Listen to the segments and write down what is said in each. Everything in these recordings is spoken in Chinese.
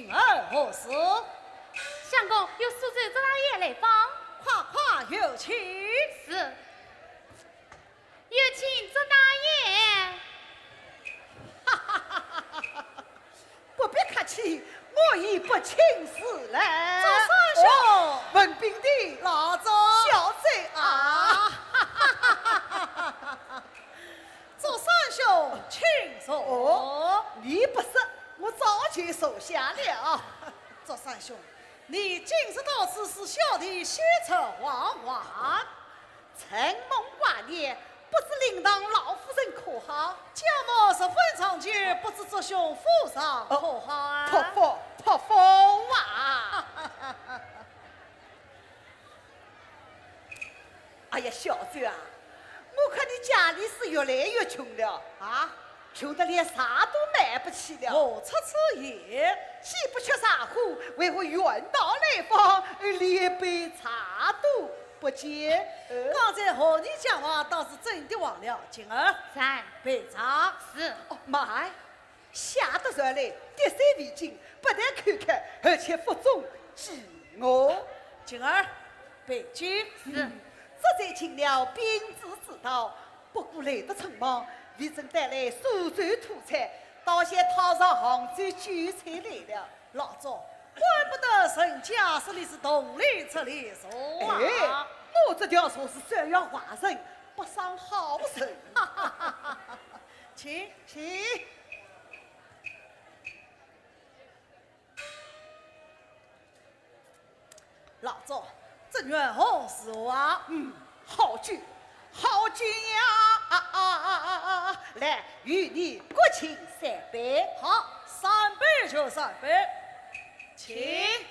今儿何事？相公有苏州周大爷来访，快快有请。是，有请周大爷。哈哈哈哈哈！不必客气，我已不请示了。周三兄，文斌的老周小贼啊！周三兄，请坐。哦，你不是，我早就收下了。周三兄，你今日到此是小弟血色惶惶，承蒙挂念。不知领导老夫人可好？家母十分长久，不知周兄府上可好啊？托福啊！哎呀，小周啊，我看你家里是越来越穷了啊，穷得连啥都买不起了。我出也，既不缺啥货，为何远道来访，连杯茶都不接？刚才和你讲话倒是真的忘了，今儿在备茶是。哦，妈，下得上来，滴水未进，不但看看，而且腹中饥饿。今儿备酒是。这才请了兵子之道，不过来得匆忙，为正带来苏州土产，倒先套上杭州酒菜来了。老赵，怪不得人家说你是动力出力说啊！哎，我这条说是山药花人，不伤好人。请。老赵，这元何事啊？好酒呀！来，与你国庆三杯。好，三杯就三杯，请。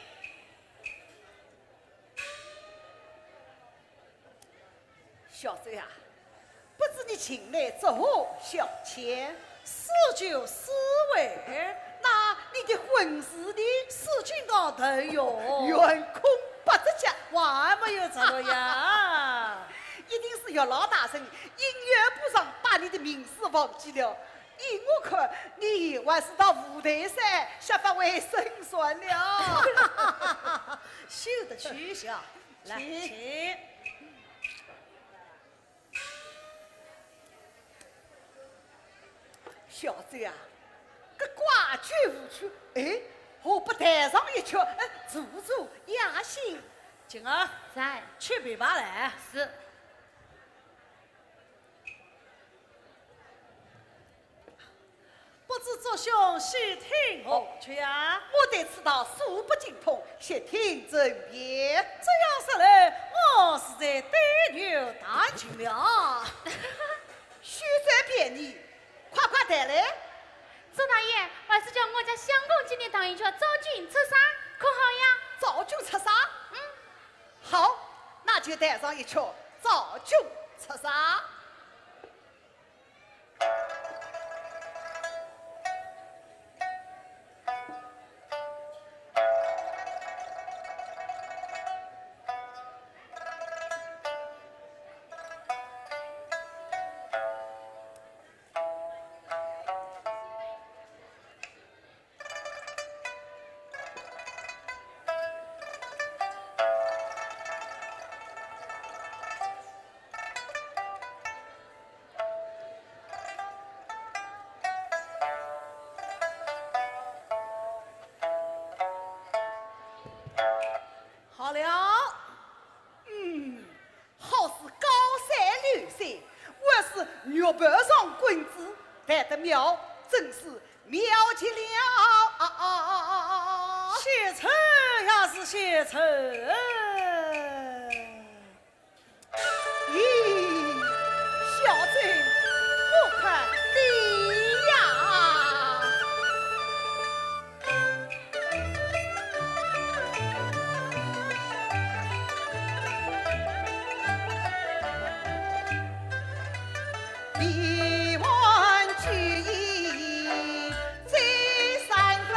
小周啊，不知你请来作何小妾？私酒私味，那你的婚事呢？事情高头哟，圆空不着家，还没有着落呀。一定是有老大人音乐部上把你的名字忘记了。依我看，你还是到舞台上下发为生算了。休得取笑，来，请。小周啊，这挂句无趣，哎，何不台上一曲，助雅兴？今儿在去北吧来。是。不知周兄细听何去啊？我对此道素不精通，细听真别。这样说来，我是在对牛弹琴了。须再便宜，快快带来。周大爷，还是叫我家相公今天当一曲赵军出山，可好呀？赵军出山？好，那就带上一曲赵军出山。好了，好是高山流水，我是玉盘上滚子，弹得妙，真是妙极了。写愁也是写愁，咦，小贼，我看你呀。一万句意在三分，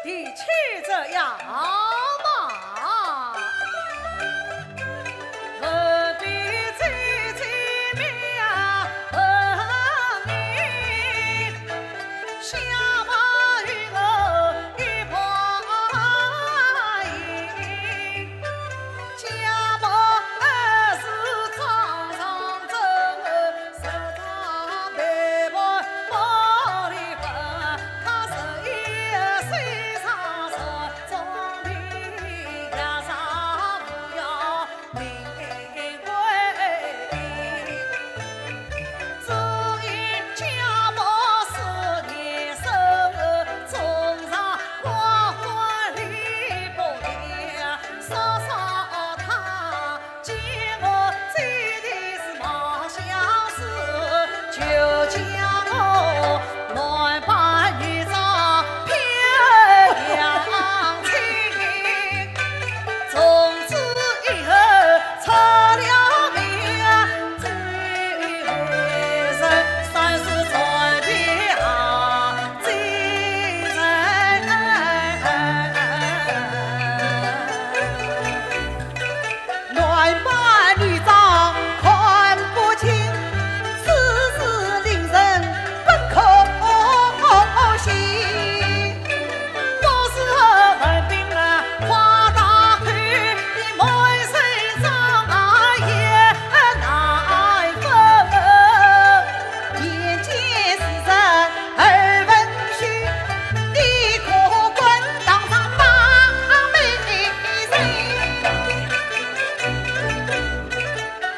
的去这样嘛，何必凄凄面和你下马云儿一把银，家母儿是常常走，手上背包包里分，他11岁上山种地，家上不要名贵。只因家母是年生，种上光花里不甜，稍稍他见我追的是毛相思，就将我乱把女装偏扬亲，从此以后出了名，最为人算是传的行最人。乱把女装看不清，世事令人不可惜。到时候文凭啊，花大口，你满身脏啊也难分。眼见世人而文虚，你可滚当上大美人。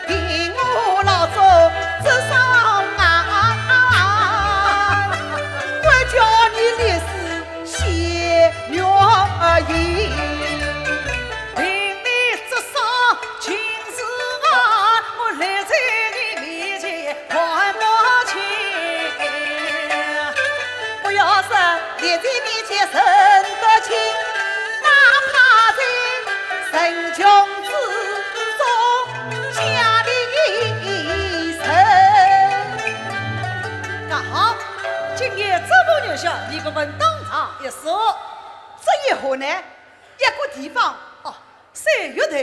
凭我老祖之上啊，我叫你历史写虐意，凭你之上情是啊，我来在你面前看不清。不要说立在面前认得清，哪怕在贫穷之中家里人。那好，今夜这部女校你个文当场一说，这以后呢，一个地方哦，3月台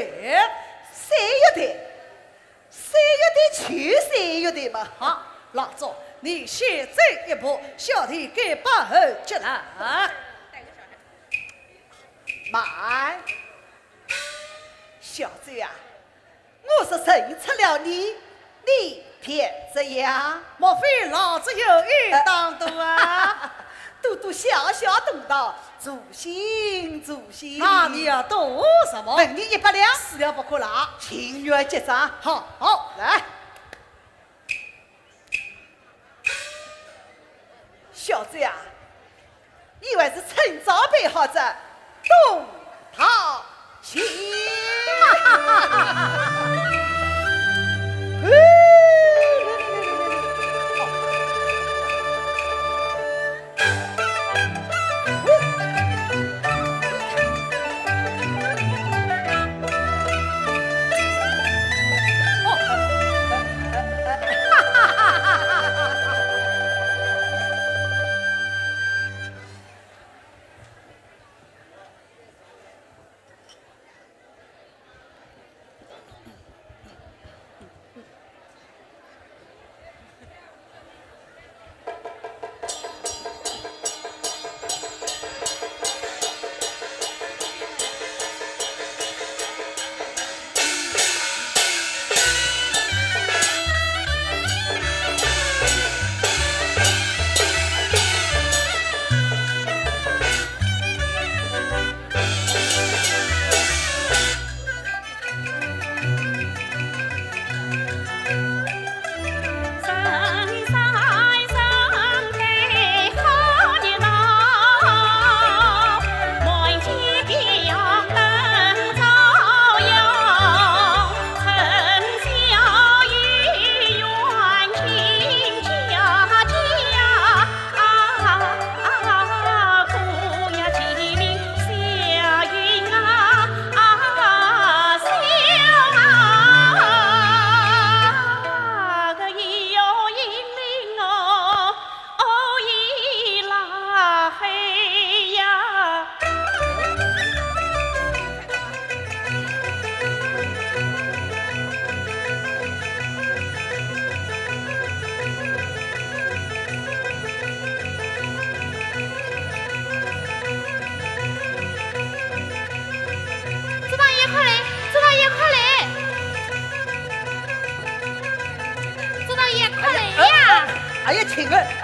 去3月台嘛。好，老赵，你先走一步，小弟给把后接来。慢，小子呀，我是认出了你，你偏这样，莫非老子有意当多啊？多多小小懂道，助兴助兴。那你要懂什么？问你100两，死了不可拿，情愿结账。好，好，来，小子呀，以为是趁早备好着，东逃西。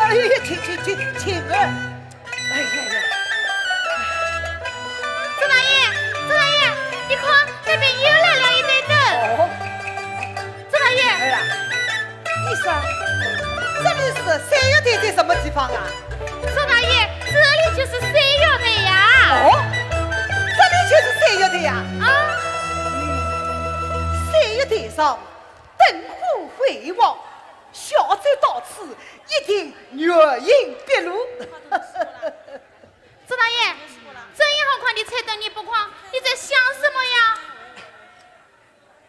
哎呀，晴儿，哎呀呀！周大爷，你看那边又来了一队人。哦，周大爷，哎呀，你说这里是三药店在什么地方啊？周大爷，这里就是三药队呀。哦，这里就是三药店呀。啊，三药店上灯火辉煌，小走到此一定月影毕露。周大爷，这样好看的彩灯你不看，你在想什么呀？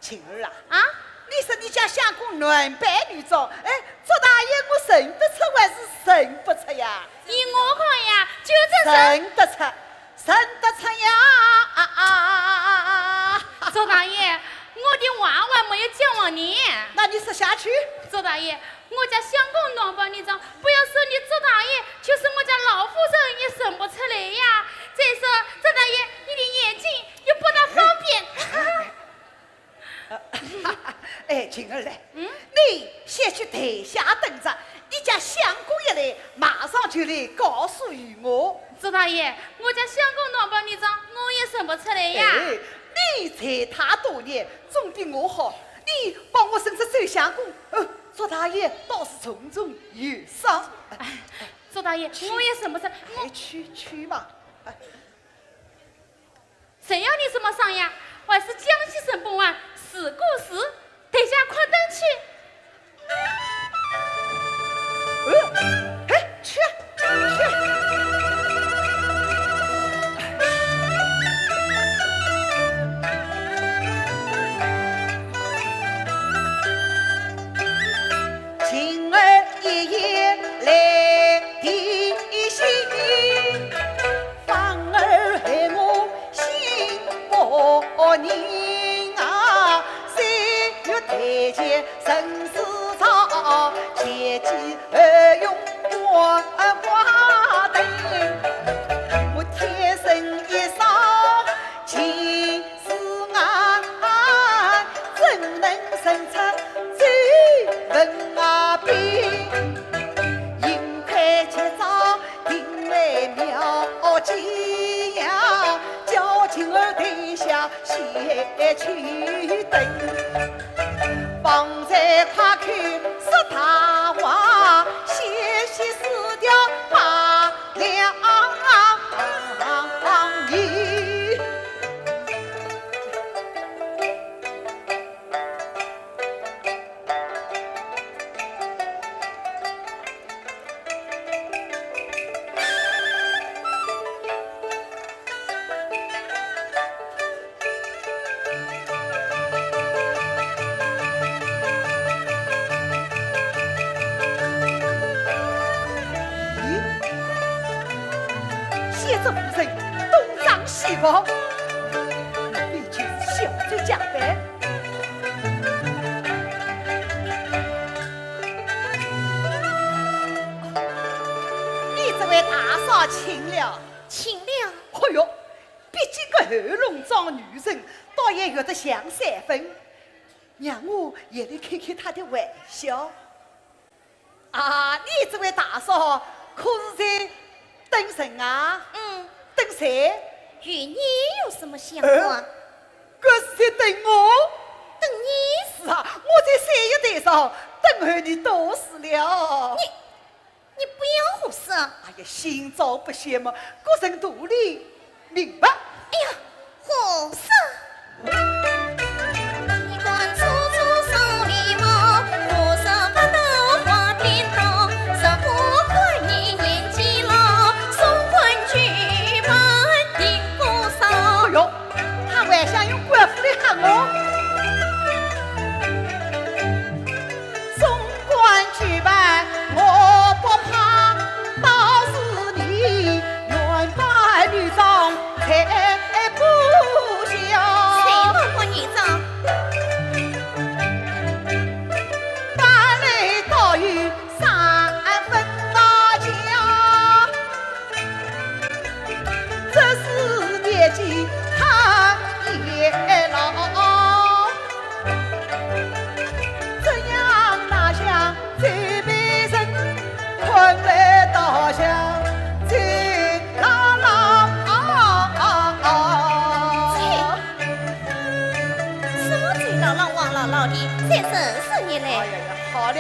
晴儿啊，啊？你说你家相公男扮女装，哎，周大爷我认得出还是认不出呀？依我看呀，就这是。认得出，认得出呀！周大爷，我的娃娃没有讲完呢。那你说下去。周大爷，我家相公男扮女装，不要说你周大爷，就是我家老夫人也认不出来呀。再说，周大爷，你的眼睛又不大方便。哎，晴儿来，你先去台下等着，你家相公一来，马上就来告诉于我。周大爷，我家相公男扮女装，我也认不出来呀。哎，你才他多年，总比我好。你帮我生出周相公，周大爷倒是重重有赏。周大爷，我也认不出来。哎，去嘛！哎谁要你什么赏呀？我还是江西省本案事故时，等下快灯去。哎，去。晴儿爷爷来提醒，反而害我心不宁啊！3月台前人事长，前期而用花灯，我天生一双情丝眼，怎能生出最文啊兵？银块结账定来妙计呀，叫晴儿台下先去等。方才快看说大话，先撕掉八两银。谢主夫人东张西望，无非就是小嘴假扮。你这位大嫂请了，请了。哎呦，毕竟个后龙庄女人，倒也有得像3分，让我也来开开她的玩笑。啊，你这位大嫂可是在等神啊？等谁？与你有什么相关？可是在等我。等你？是啊，我在3月台上等候你多时了。你不要胡说！哎呀，心照不宣嘛，个人独立，明白？哎呀，胡说！一管粗粗手里毛，我手把刀花边刀，手不快你年纪老，送官举办定不少。哎呦，他还想用官府来吓我？送官举办我不怕，倒是你原扮女装。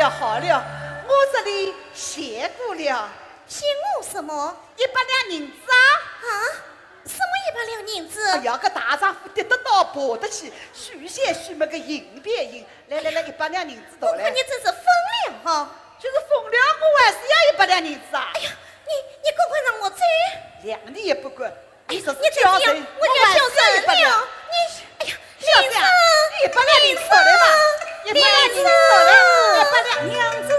了好了，我这里谢过了谢我什么？ 100两银子啊！啊？什么100两银子？哎呀，个大丈夫跌得到爬得起，许仙许没个银变银。来来来，100两银子到来。我看你真是疯了哈！就是疯了，我还是要100两银子啊！哎呀，你赶快让我走！两你也不管，你说是你叫人，我就要叫人100两。了！你，哎呀，小子啊，100两银子到来吧，100两银子到来，100两。娘子，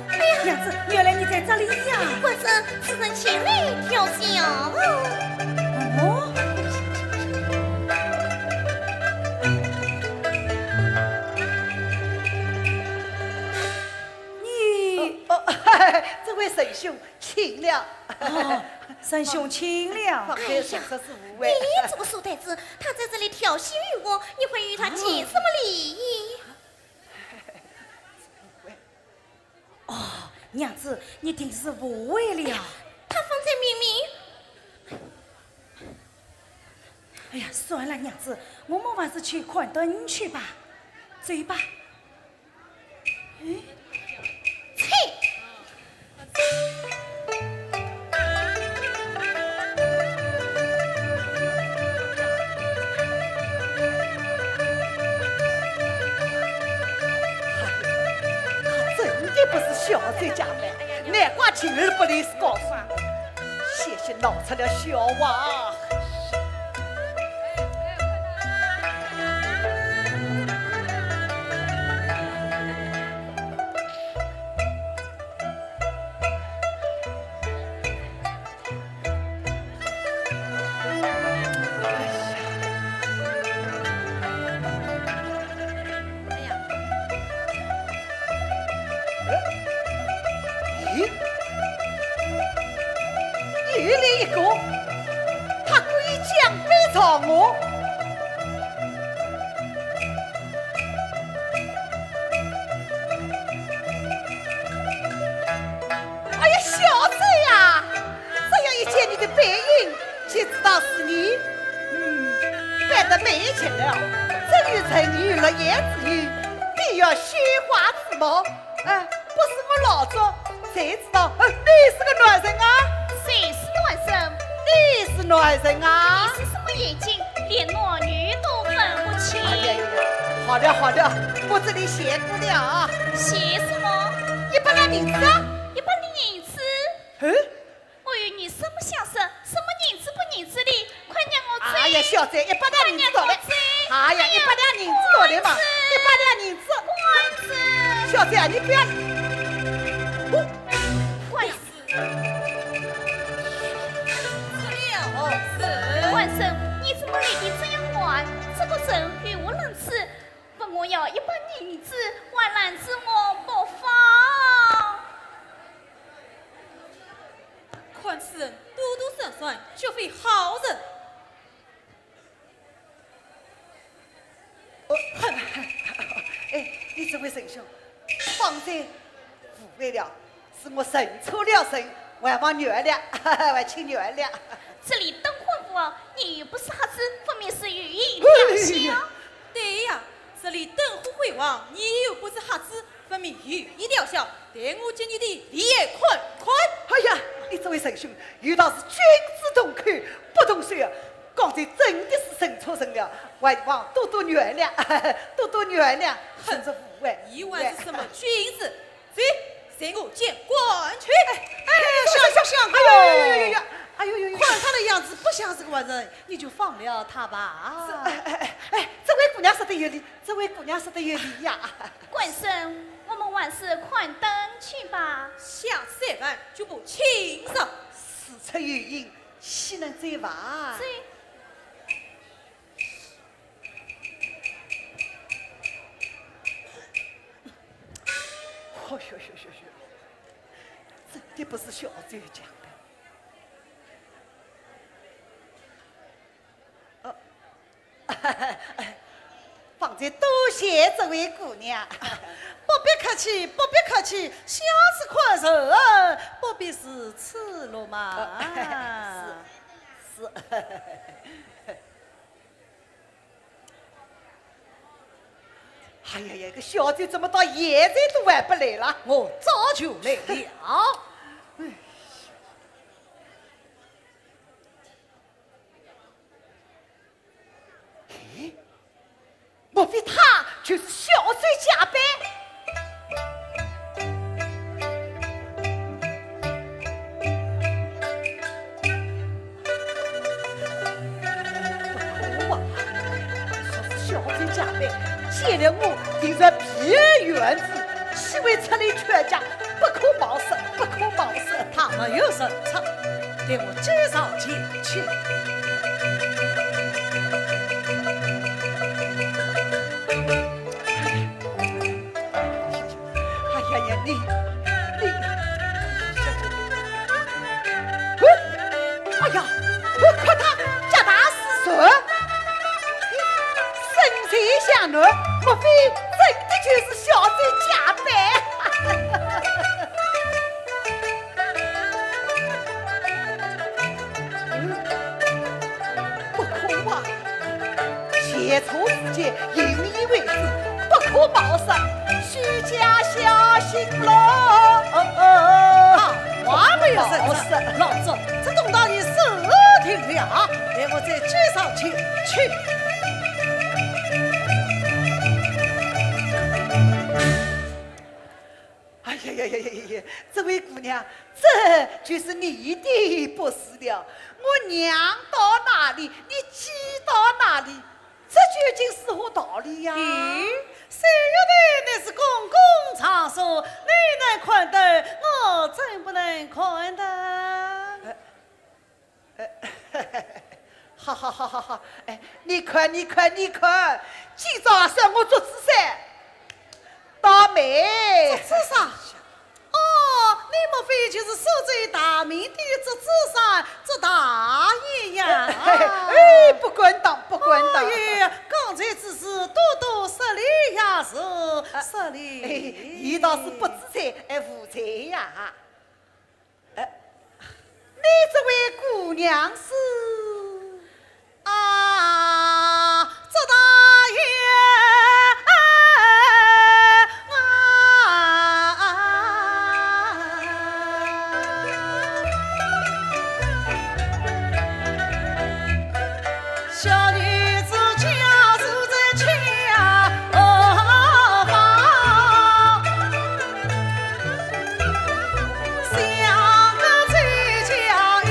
哎呀，娘子，原来你在这里呀！官生此人前来挑香啊！哦，你哦，这位神兄请了。哦，神兄请了。放开手说是无谓。你这个书呆子，他在这里挑衅于我，你会与他结什么礼仪？哦，娘子，你定是误会了。他方才明明……哎呀，算了，娘子，我们还是去看灯去吧。走吧。切！他真的不是小嘴家的，难怪情儿不离是高山。谢谢闹出了笑话。咦，又来一个，他故意奖杯朝我。哎呀，小子呀，这样一见你的背影，就知道是你，扮得美极了。正与成语了言之语，必要虚华之貌。不是我老早才知道，你是个男人啊！谁是男生？你是男人啊！你是什么眼睛，连男女都分不清？哎呀呀，好了好了，我这里谢过了啊写什么，100两银子啊！ ？100两银子？嗯，我与你什么相识？什么银子不银子的？快让我走！哎呀，小子，100两银子到来！哎呀，100两银子到来嘛，100两银子！官子，小子啊，你不要，官子，官生，你怎么来的这样晚？这个人语无伦次，问我要100银子，还拦着我不放。看此人多多善善，绝非好人。哎，你这位神兄，方才误会了，是我认错了神，还望原谅，还请原谅。这里灯火不二，你又不是瞎子，分明是语音哎两相。对呀，这里灯火辉煌，你又不是瞎子，分明语意疗效。待我将你的脸看看。哎呀，你这位神兄，有道是君子同口不同舌啊！刚才真的是认错人了，还望多多原谅，多多原谅，甚至误会。你还是什么君子？走，随我见官去。想，哎呦，看他的样子不像是个坏人，你就放了他吧。这位姑娘说的有理，这位姑娘说的有理呀。官生，我们还是看灯去吧。下3晚就不轻上。事出有因，岂能再伐？这哦哟，真的不是小嘴讲的。方才多谢这位姑娘，不必客气，不必客气，下次宽容，不必是此路嘛。是。哎呀呀，个小姐怎么到现在都还不来了？我早就来了。莫非他就是小醉加班？不可啊！说是小醉加班，见了我定然别园子，岂会出来劝架？不可冒失，不可冒失！他没有神策，带我介绍前去。哎呀，你，哎呀，快他加大师说，身材相男，莫非真的就是小醉加班？不可啊！切磋之间，引以为主，不可冒失。许家小心喽！话没有神冒策，失老总，这等到你收听了，带我再介绍前去。哎呀呀呀呀呀！这位姑娘，这就是你的不是了。我娘到哪里，你记到哪里，这究竟是何道理呀？咦，谁有的那是公共场所，你能看得，我怎不能看得？好好好好好，哎，你看，今朝算我做主噻，倒霉。这啥？哦，你莫非就是守在大明的这子上这大爷呀？哎，不管当，不管当。哎，刚才只是多多失礼呀，是失礼。你倒是不知财，哎，无财呀。你这位姑娘是啊，这大爷小女子家住在墙房，像个醉将一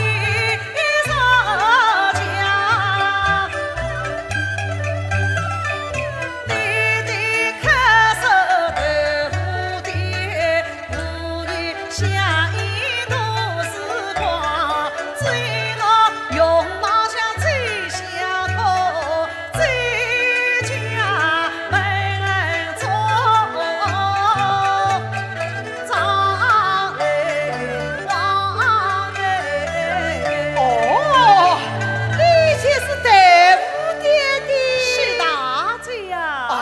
上墙，你的看守豆腐店，妇女相依度时光，最我容貌像最相公，最家门中张泪望哎。哦，你就是豆腐店的是大嘴呀！啊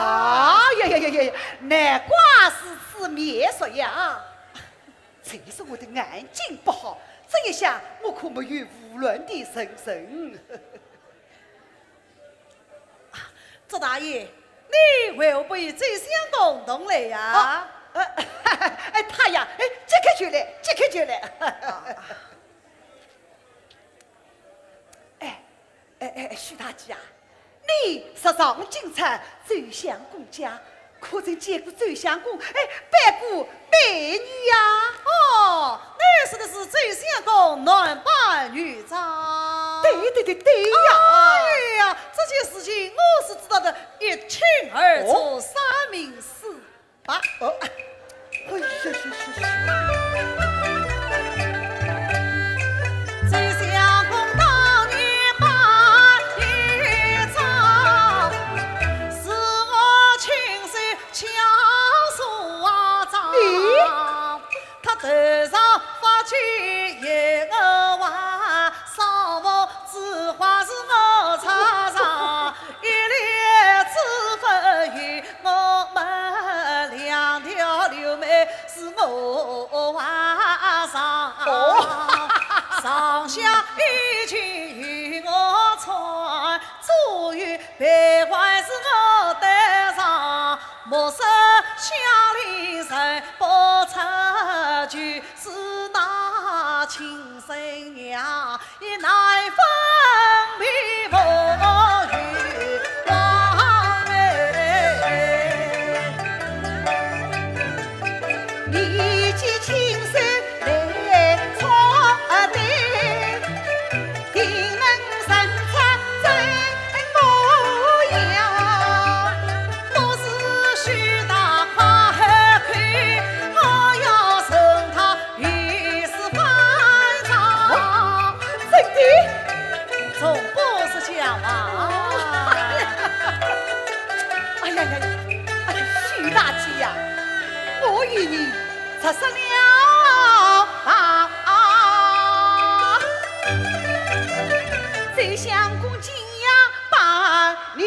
呀呀呀呀！难怪是此面熟呀。这是我的眼睛不好，这一下我可没有无论的神神。周大爷，你会不会最想共同来呀？哎，他呀，哎，即刻就来，即刻就来。哎，徐大姐啊，你是上京城走向公家，可曾见过走向公拜过美女呀？哦，你说的是最相公男扮女装。对呀！哎呀，这件事情我是知道的一清二楚，三明四白。哎呀，最相公当年扮女装，是我亲手枪所长。他头上发起一个娃，上房之花是我插上，一帘脂粉与我们两条柳眉是我娃。莫说乡里人不出去，是那亲生娘也难分离不与往哎。你既亲手来闯对，定能认出真模样。莫是许大快看，我要送他与世翻唱。真的？从不是假话。哎呀呀呀！哎呀，徐大姐呀，我与你出生了啊！在相公今夜扮女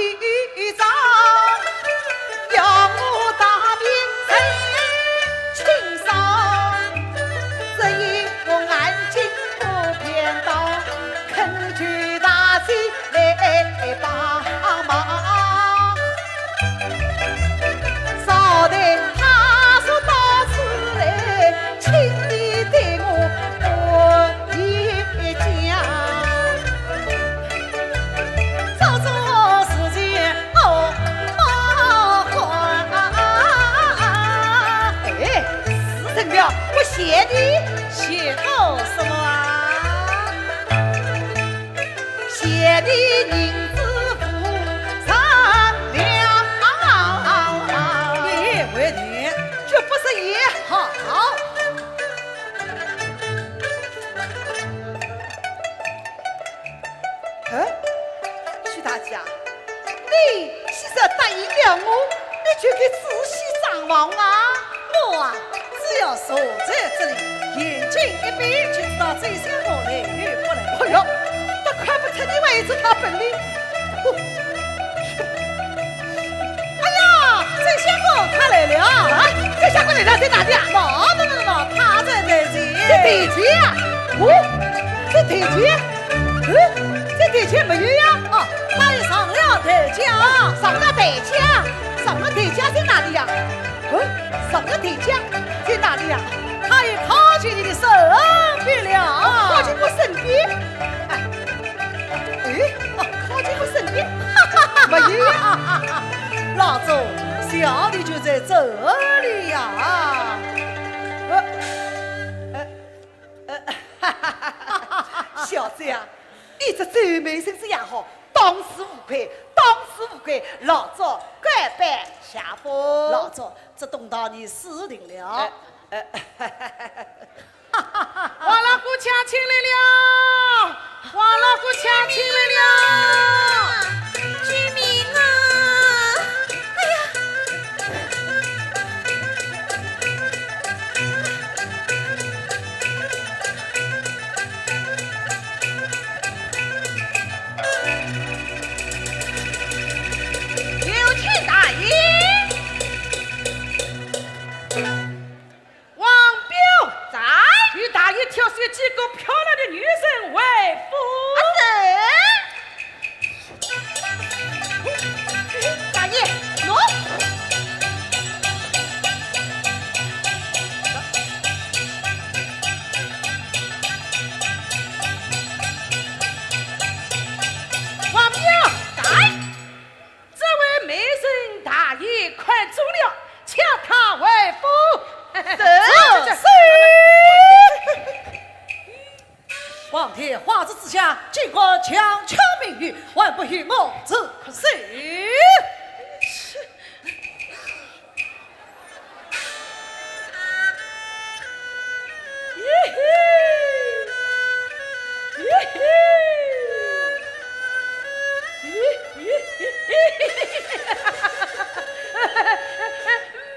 装，要我大面真清爽，只因我安静不偏道，恳求大姐来帮忙。少得他说到此来，请你对我一讲。做错事情我麻烦。哎，是真的，我谢你，谢我什么啊？谢你宁知府善良。也为你这不是也好？徐大姐，你既然答应了我，你就该仔细张望啊！我啊，只要守在这里，眼睛一闭就知道这些我来与不来。哎呦，都看不出你为这套本领。哎呀，这些我他来了啊！这下过来了，在哪里啊？喏，他在台在前。台前啊！哦，在台前。在台前没有呀？哦，他也上了台阶啊！上了台阶，上了台阶在哪里呀？上了台阶在哪里呀？他也靠近你的身边了，靠近我身边。靠近我身边，没有呀。老周，小的就在这里呀。小子呀，你这皱眉生子也好，当之无愧，当之无愧。老早官拜下风。老周，这动到你私定了。王老姑抢亲来了，王老姑抢亲来了。居民啊，哎呀！有请大爷。王彪在，与大爷挑选几个漂亮的女人为夫。大爷，喏。王彪在，这位美人大爷快走了，抢她为夫。皇天化子之下，经过强抢民女，万不与我之可惜。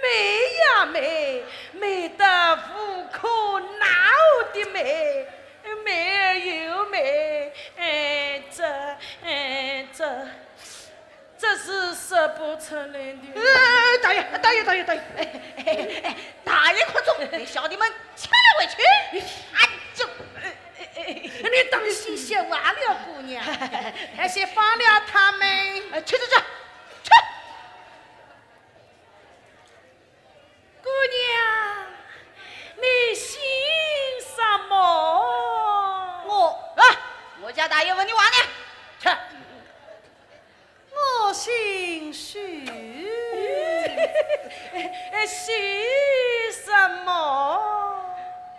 美呀美，美得无可奈何的美，美又美，这是说不出来的。大爷，大爷快走，给小弟们抢了回去。就，你当心些忘了姑娘，还是放了他们。去。许什么？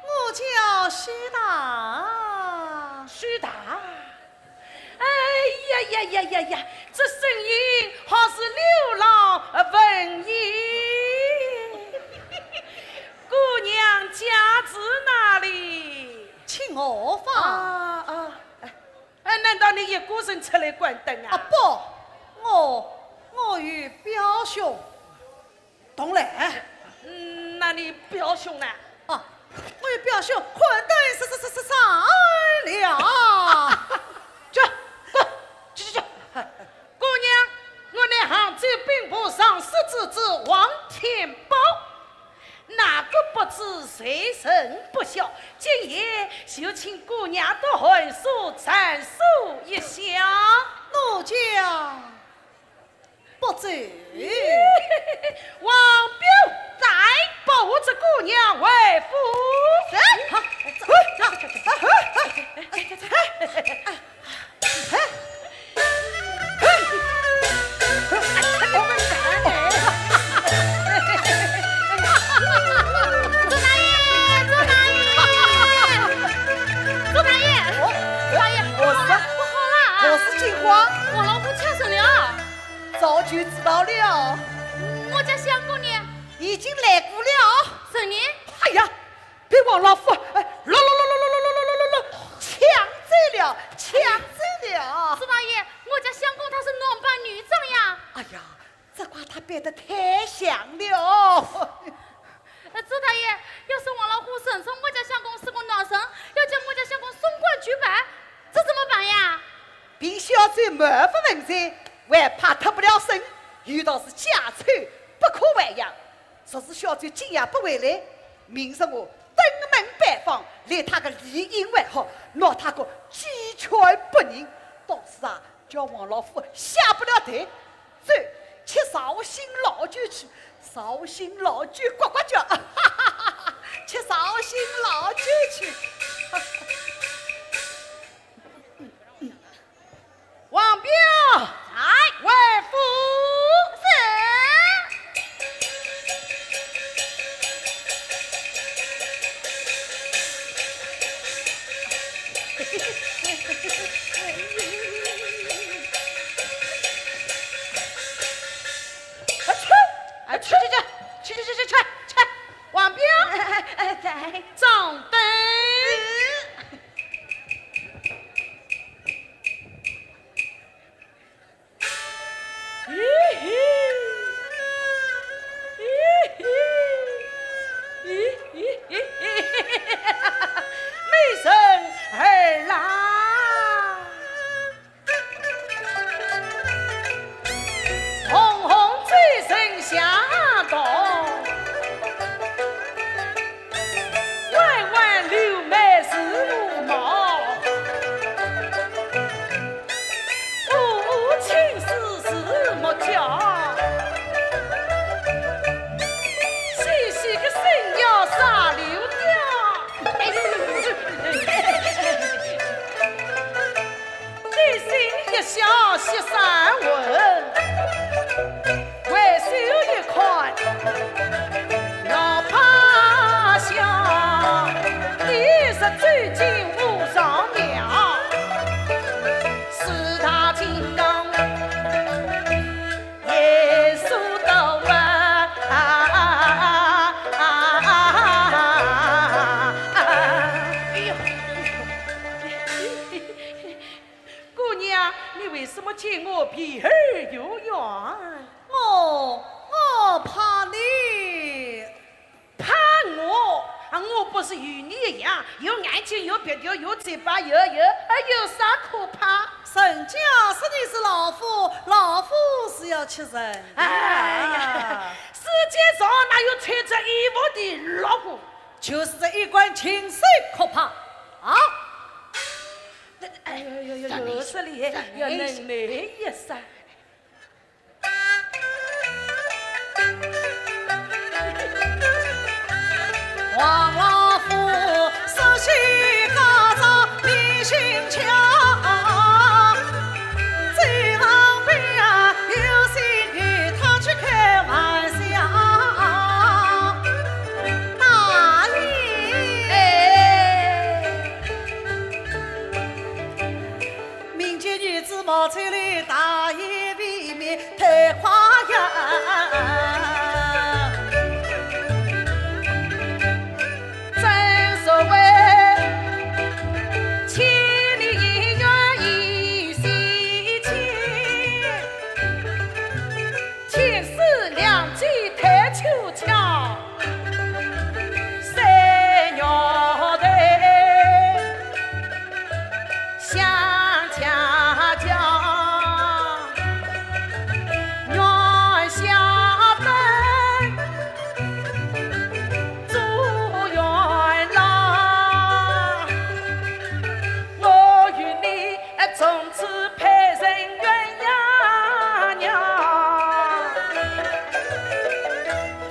我叫许大。许大。哎呀呀呀呀呀！这声音好是刘郎文英。姑娘家住哪里？请我房。啊！难道你一个人出来关灯啊？不，我与表兄同来。那你表兄呢？啊，我与表兄困灯上了。去！姑娘，我乃杭州兵部尚书之子王天宝，哪个不知谁人不孝？今夜就请姑娘到会所暂宿一下。奴家不走。王彪再保护这姑娘为夫。好，我是金花，我老婆抢手了，早就知道了，我家相公呢？已经来过了。神呢？哎呀，别往老夫抢走了。朱大爷，我家相公他是nor班女长呀。哎呀，这块他变得太像了。朱大爷，要是王老虎声称我家相公是个男生，要将我家相公送官举办，这怎么办呀？并小嘴没法问罪，还怕脱不了身，遇到是家丑不可外扬。若是小嘴今夜不回来，明日我登门拜访，立他个里应外号，拿他个鸡犬不宁。到时啊，叫王老夫下不了台，走吃绍兴老酒去。绍兴老酒呱呱叫，吃绍兴老酒去。王彪，为夫去！王彪，在张灯。美人儿郎，红红嘴唇相动，弯弯柳眉似无毛，无情丝是木桥。一笑息三问，回首一看，老怕想，你是最近无上庙，四大金刚，耶稣的问。为什么见我避而又远？我怕你，怕我？我不是与你一样，有眼睛，有鼻头，有嘴巴，有啥可怕？人家说你是老夫，老夫是要吃人。哎呀，世界上哪有穿着衣服的老虎？就是这一管清水可怕啊！哎呦，这里要能耐一生。王老夫手起高招比心强，最旁边有心与他去开玩笑。你大义为民太夸扬。正所谓千里姻缘一线牵，前世良机太蹊跷，三娘队相恰家，愿下本祝愿郎，我与你从此配成鸳鸯娘。夫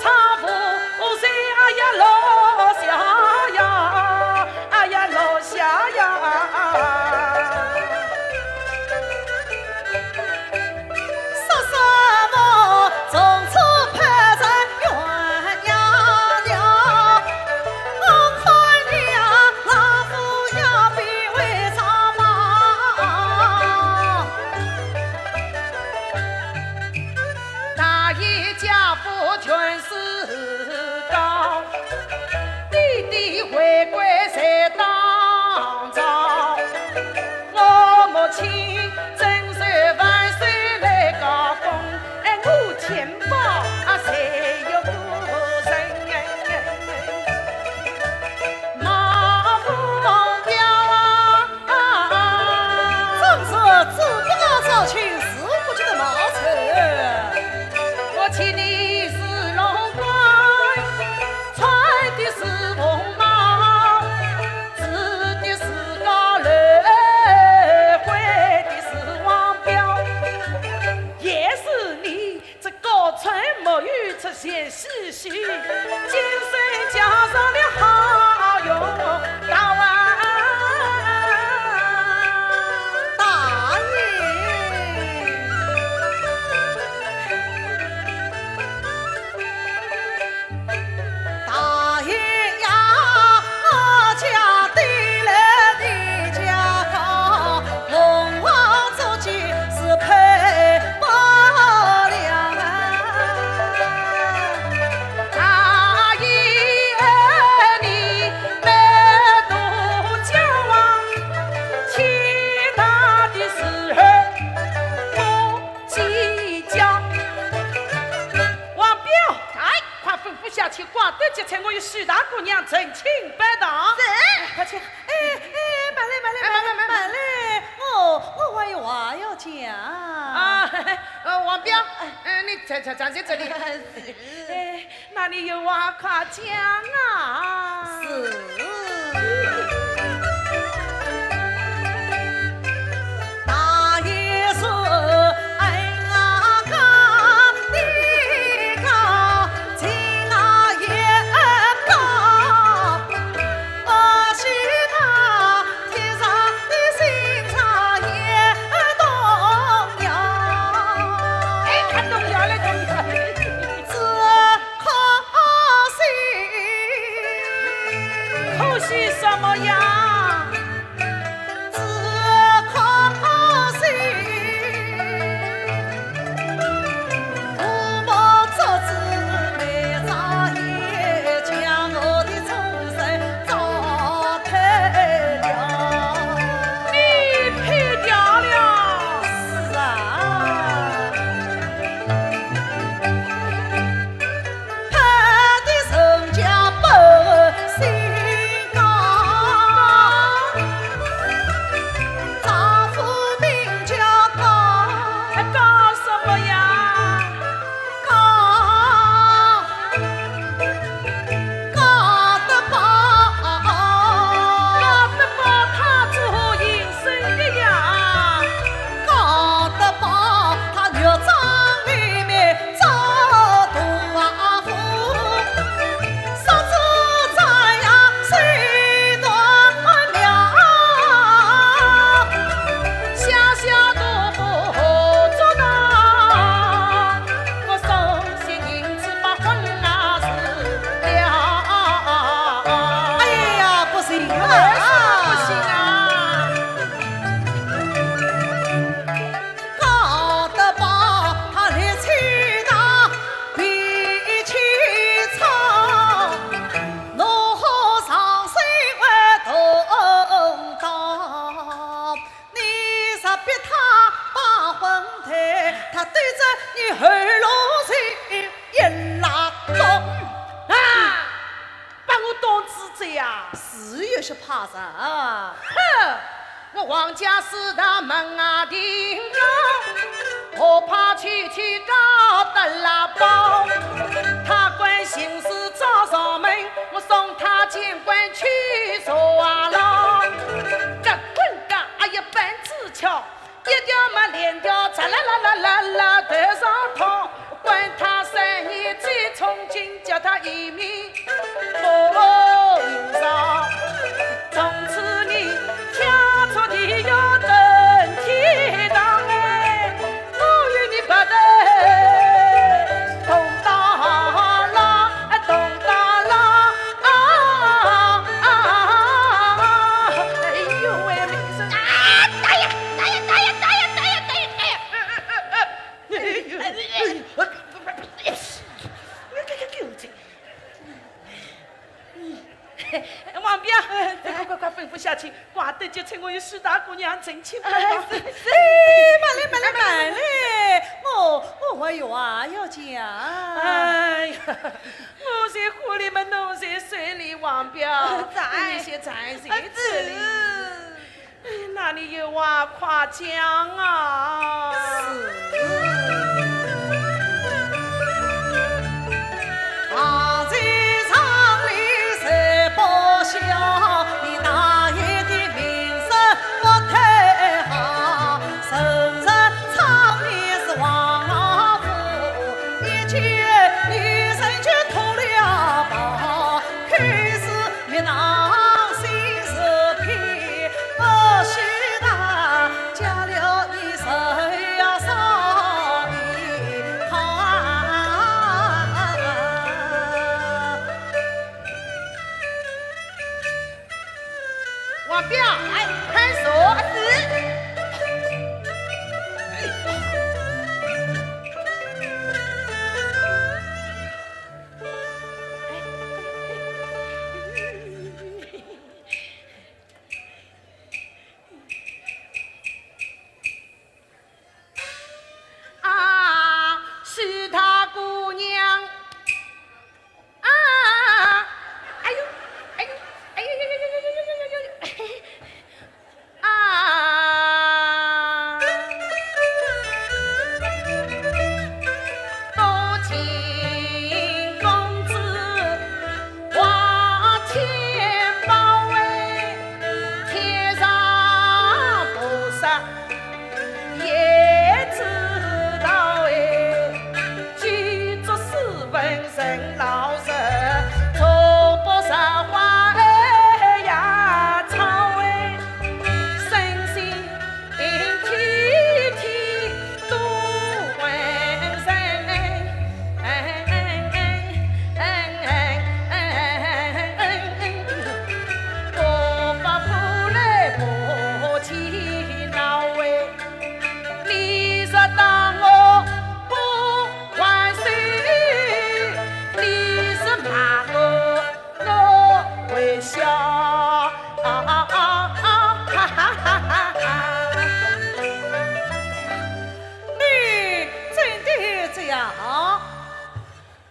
唱妇随哎呀落下呀，哎呀落下呀。说什么从此配成鸳鸯娘？我看你呀，老夫要比为长忙。大爷家父全是高，弟弟回归才当朝。我母亲真是万岁来高峰，哎，我钱包啊谁有不人？马凤彪啊，正是自不高招亲，死不去的茅厕。我请你是龙冠，穿的是红帽，指的是高楼，挥的是王标，也是你这高春沐浴出现细细，今生加上了好用大碗。大爷，大爷呀，我家对了你家高，龙王足迹是配不了啊。大爷你满肚骄傲，其他的事儿不计较。王彪，哎，快吩咐下去，广德节菜我有许大姑娘陈情摆档。快去。慢来，我还有话要讲。啊，王彪，你站在这里。哎，那你有话快讲啊。是。大爷说：“哎呀，讲的讲，亲啊也讲，我许他天上的新茶也动摇。”哎，看动摇了，动摇了。只可惜，可惜什么呀？只可惜，父母做子没长眼，将我的终身糟蹋了。你配掉了。是啊，盼的人家不心高。丈夫名叫高，搞什么呀？高得饱，搞得把他做营生的呀。高得饱，他肉肠里面找大夫，手指在呀水断了，小小的不做那家四大门啊顶着，我怕区区高的拉包，他管心事找上门，我送他监管去坐牢。这棍杆一板子敲，一条嘛连条，嚓啦啦啦啦啦头上套，管他3年最从军，叫他一命不应上。从此你跳出地要登天堂哎，我与你不得同到老，同到老哎呦喂，名声啊！打呀！王彪，快吩咐下去，挂得就趁我与徐大姑娘成亲吧。慢来，我还有话要讲。哎呀，我在火里面，侬在水里，王彪，你先站在这里。那里有话快讲啊！啊，在厂里谁不晓？你大爷的名声不太好，收拾厂里是王府，一群女生却脱了包，开始越闹心事皮，不许他加了你手要烧一套。王彪，哎，看手是。啊，是她姑娘。啊，哎呦，哎呦，哎呦呦呦呦呦呦呦呦呦！啊，多情公子花钱包哎，天上菩萨也知道哎，举足4分人老人，从不上花哎呀草哎，身心体体都浑身我把苦来不起恼哎，你说当我不还水，你是骂我会笑哈哈哈！你真的这样？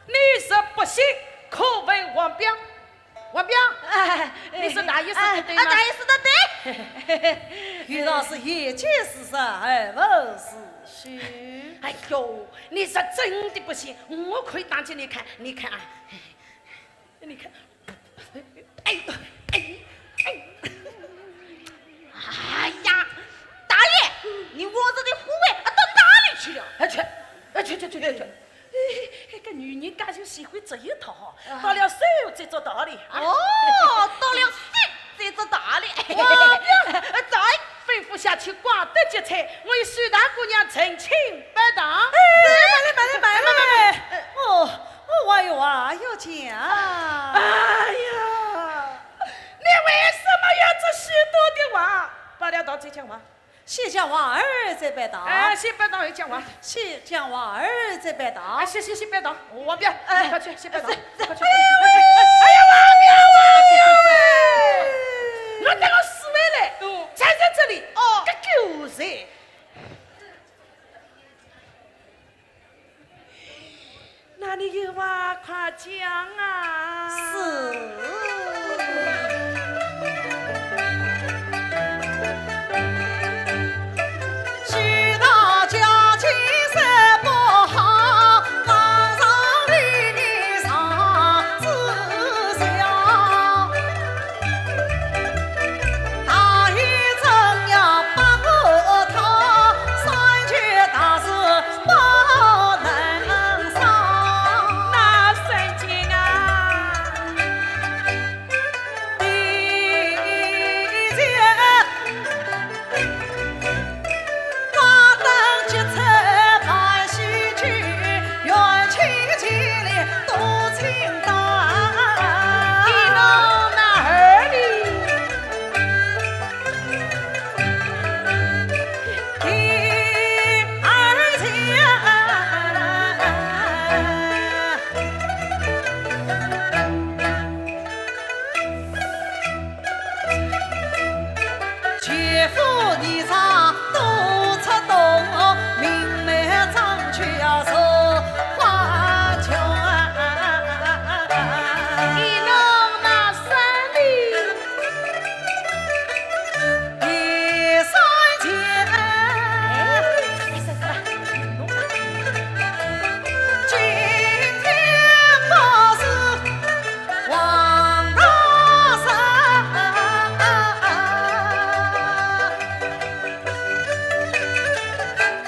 你是不信，可问王彪。王彪，哎，你是大意思的对吗？大意思的对。遇到是一件事实，而不是虚。哎呦，你是真的不行，我可以当给你看，你看啊，你看，哎哎呀，大爷，你窝着的护卫到哪里去了？去，这个女人家就喜欢这一套，到了手再做道理啊。哦，到了这座大理。再吩咐下去，挂得劫财，我与徐大姑娘成亲不当。慢来，我还有话要讲。哎呀，你为什么要这许多的话？罢了，到再讲话。先讲话儿再别当。哎，先别当，又讲话。先讲话儿再别当。哎，先别当，王彪，快去，先别当，快去。哎呀，王彪哎！我等我死回来，站在这里，这狗噻！那你有话快讲啊！是。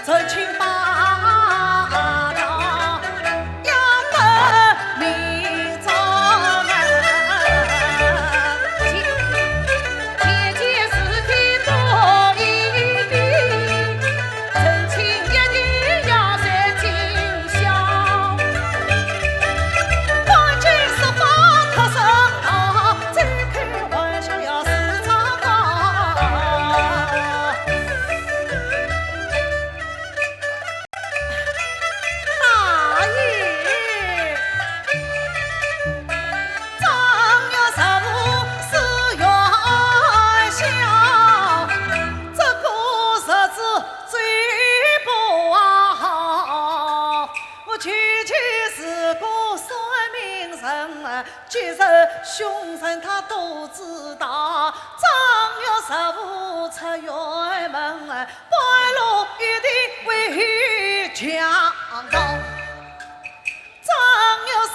真情把他要得迷踪啊！天间事体多一笔，真情一定要在今宵。关键是法可生啊，再开玩笑要时常讲。大爷，正月15是元宵，这个日子最不好。我区区是个算命人，其实凶神他都知道。正月15出远门，半路一定会强盗。正月15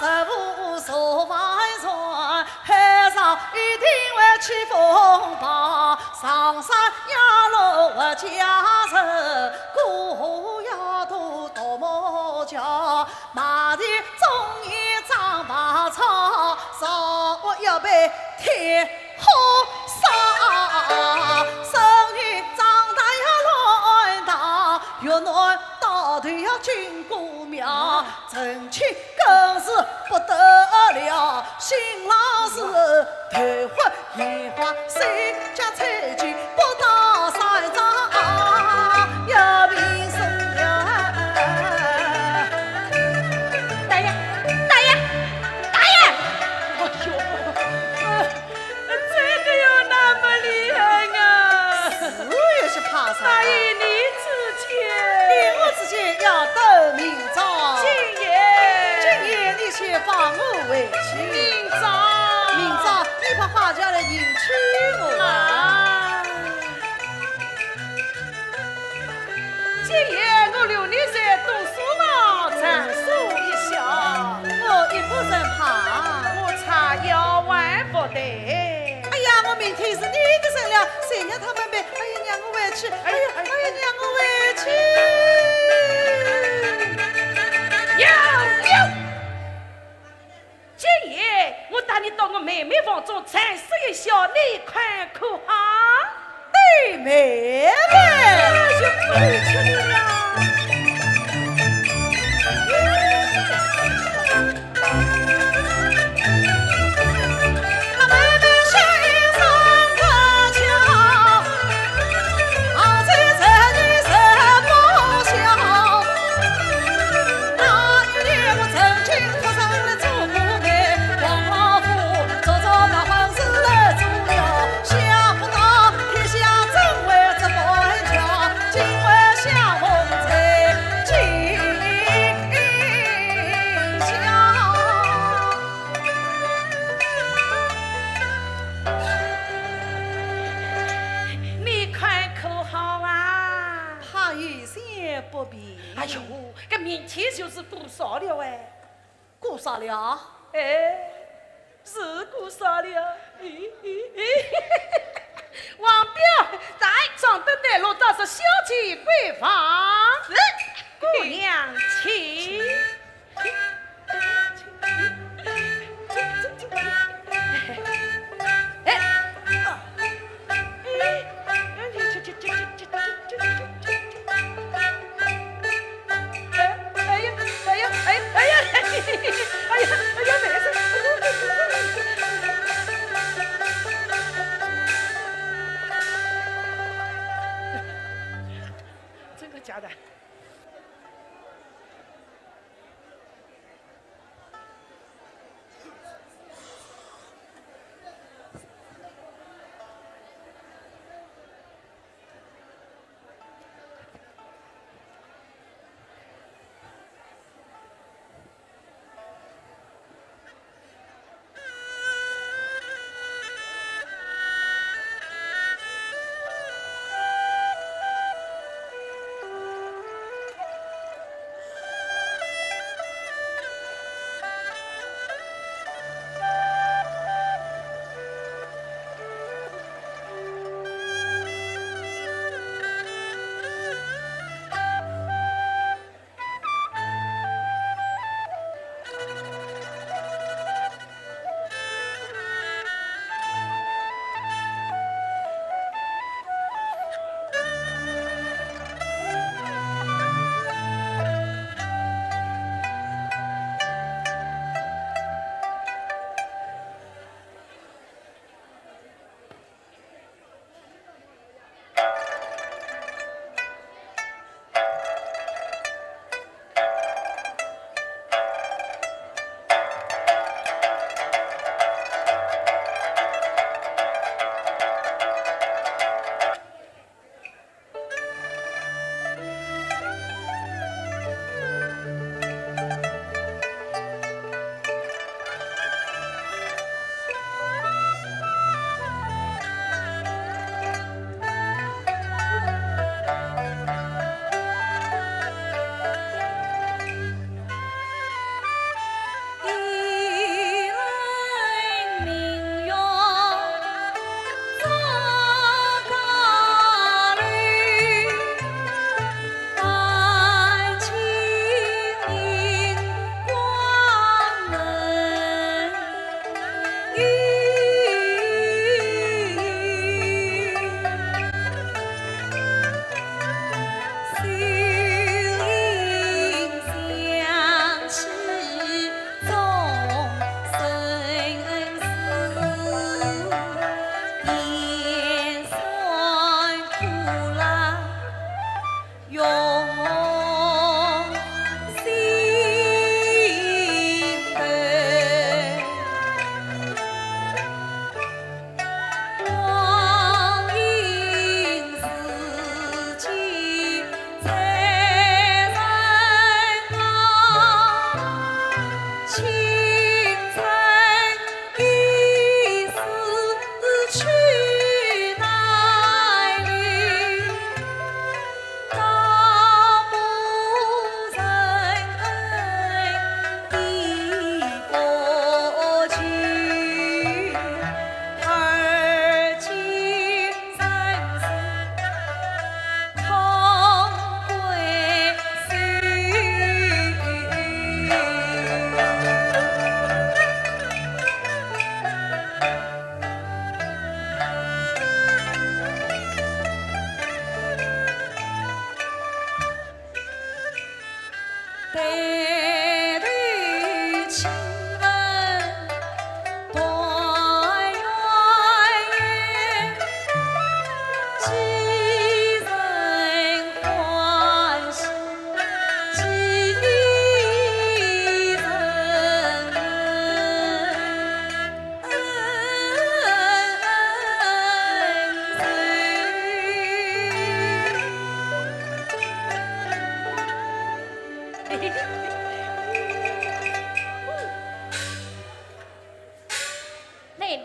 说晚上，海上一定会起风暴，上山压落我家人，过河要渡独木桥，马蹄中一张白草，上我要被天火烧，生意长大要乱大，越南到头要进过庙，真情更是不得了，新郎是头花烟花，谁家彩金不到3张，要命送呀！大爷，大爷，大爷！哎呦，这个有那么厉害啊！我有些怕啥？大爷，你之前，我之前要得明朝，今夜，今夜你先放我回去。明早，明朝你把花家来迎娶我。啊！今夜我留你在读书房暂宿一宵，我一个人怕。我差要晚不得。哎呀，我明天是你的生了，谁让他们呗？哎呀，让我回去！哎呀，哎呀，让我回去！有，今夜我带你到我妹妹房中暂宿一宵，你看可好？对妹妹，就不离去了。他妹妹先生可巧，儿子这女什么笑？那一年我曾经出生了做姑娘，王老夫做把婚事来做了，想不到天下真会这么巧，今晚相逢在今宵。你看可好啊？怕有些不便。哎呦，这明天就是过少了哎。过啥了？哎，是过少了。王表，在上等待落到是小姐闺房，姑娘请。真的假的？对对亲吻团圆圆，几人欢喜几人来了，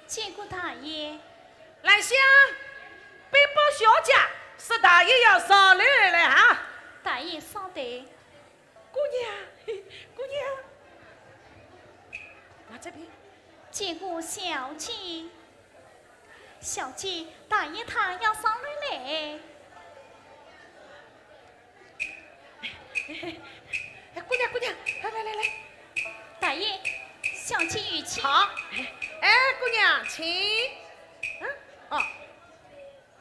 见过大爷。兰香，禀报小姐，是大爷要上来了啊！大爷稍等，姑娘，姑娘，我这边。见过小姐。小姐，大爷他要上来嘞。姑娘，姑娘，来，大爷，小姐有请。好。哎，姑娘，请。哦，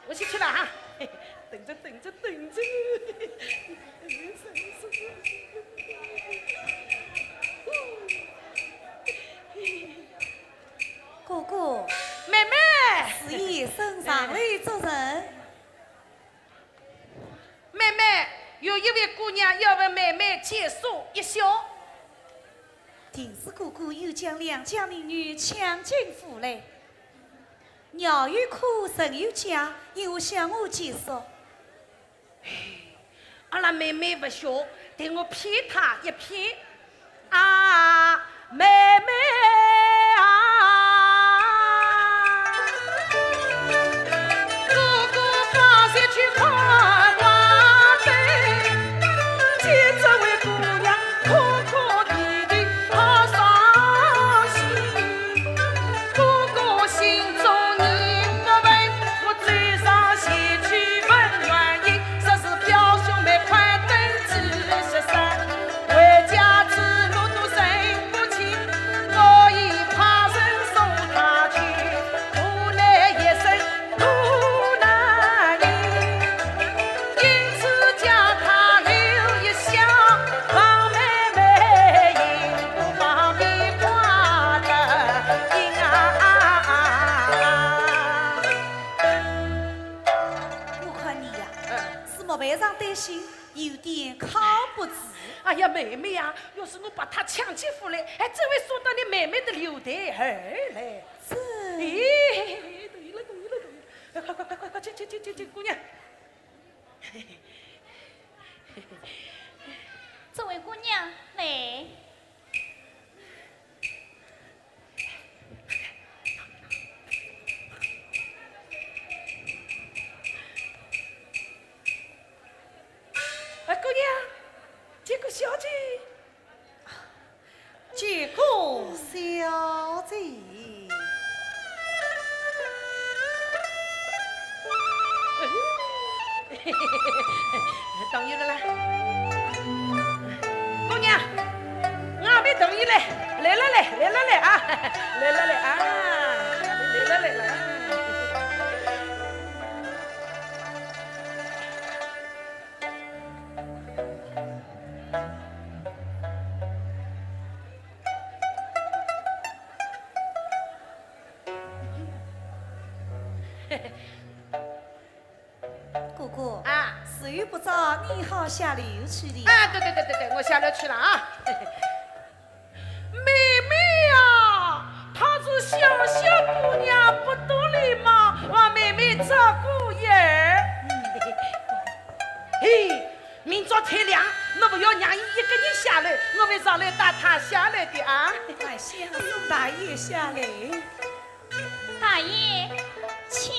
我先去了哈。等着。哥哥，妹妹，是以身上来做人。妹妹，有一位姑娘要问妹妹介绍一下。定是哥哥又将两家美女抢进府来，鸟有哭，人有家，又向我介绍。阿拉妹妹不晓，等我骗她一骗。啊，妹妹啊，哥哥刚才去看花灯，见这位姑娘哭哭啼啼，好伤心。哥哥心中念不稳，我追上前去问原因，说是表兄妹快登记十三，回家之路都神不清，我已怕人送他去，无奈一生路难行，因此将他留一乡，望妹妹因不方便挂得应我看你呀，是莫背上担心，有点靠不住。哎呀，妹妹呀、要是我把她抢进府来，还真会说到你妹妹的留台儿来。这咦，对了，快，进，姑娘。这位姑娘来。哎，姑娘，见过小姐。见过小姐。等你了啦，姑娘，我还没等你嘞，来了啊，来了啊，来了。哥哥啊，时雨不早，你好下楼去的。啊，对，我下楼去了啊。妹妹呀，她是小姑娘，不懂礼貌，让妹妹照顾一儿。嘿，明早天亮，我不要让伊一个人下来，我会上来带她下来的啊。俺先送大爷下来。大爷，请。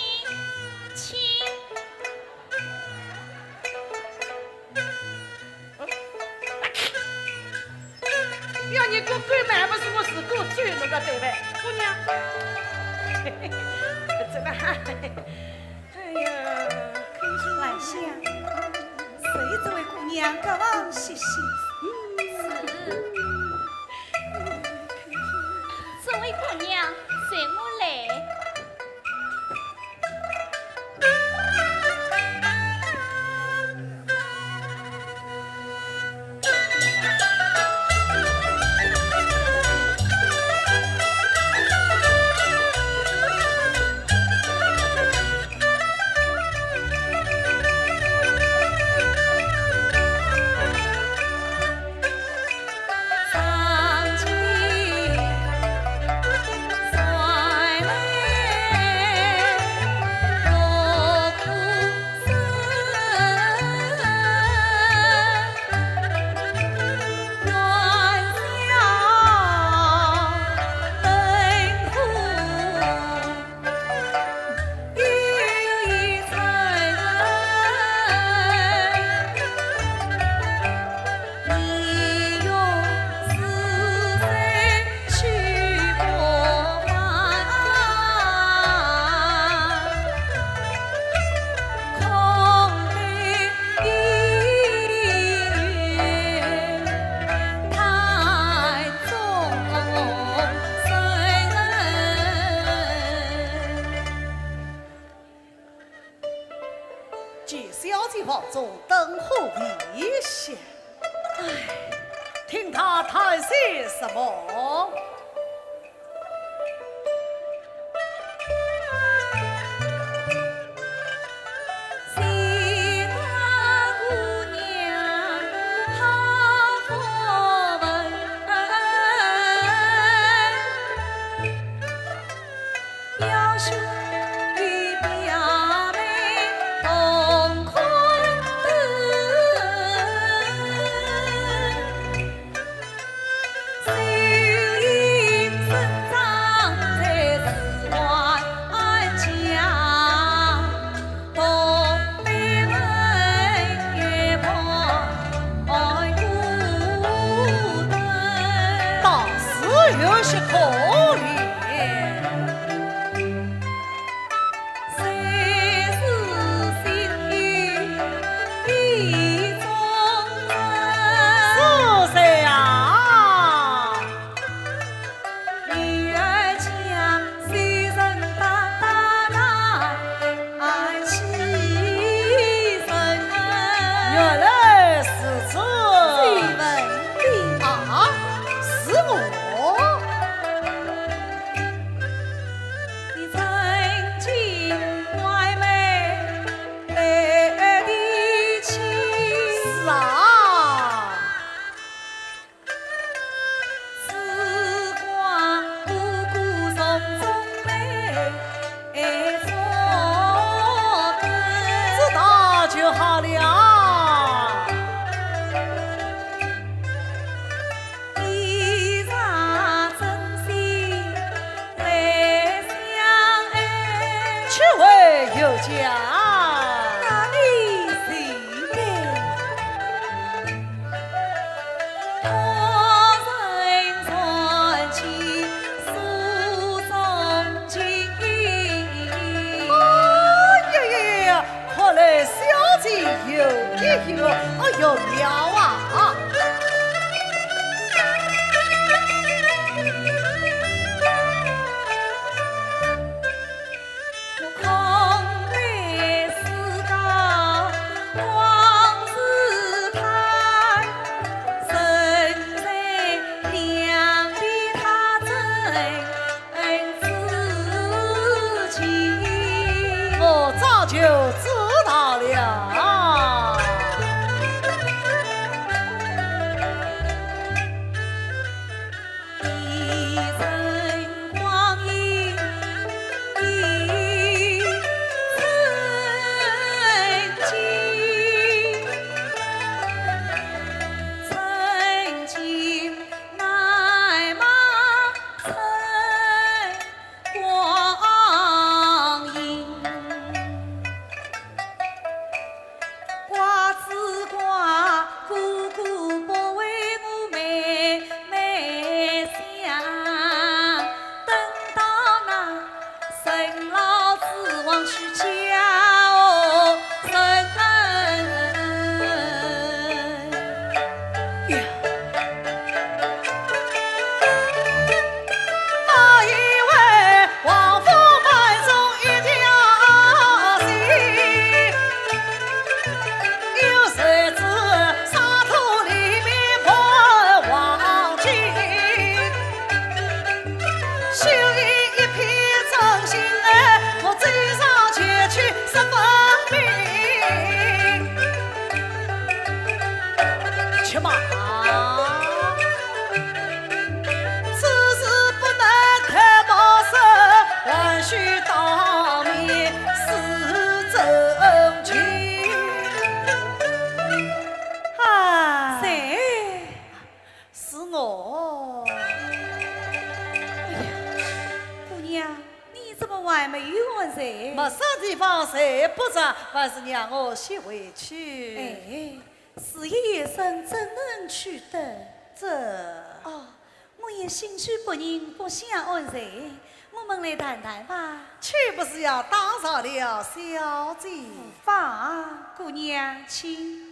要你哥哥买不是我自个追那个对呗，姑娘。真的，哎呀，开心兰香，谁这位姑娘各往歇歇。这位姑娘随我来。据小姐房中等候危险。唉，听他谈些什么？有些可怜，谁是心语意中人？是谁啊？女儿将昔人大来欺人，原来是这。追问你啊，是我。你曾经外妹来的亲，是啊，时光不顾匆匆来错根，知道就好了。一场真心来相爱，却为有家。哪里谁该？托人传情，书中情。哎呀，看来小姐有妙啊！空对世高光是他，身在两地他真知情。我早就知道了。一尘光阴已曾经乃骂尘光阴，瓜子瓜，姑姑不为我妹妹想，等到那生老死亡须家哦生呀，我以为王府满中一家亲，有谁知沙土里面破王军，秀英一片真心爱，我嘴上却去十分明。去嘛！此事不能太冒失，还需当面试真情。啊，谁？是我。姑娘，你怎么还没有完噻？没啥地方谁不着，还是让我先回去。哎，事业一生怎能取得？这哦，我也心绪不宁，不想安然。我们来谈谈吧。岂不是要当上了小姐？放，姑娘，请。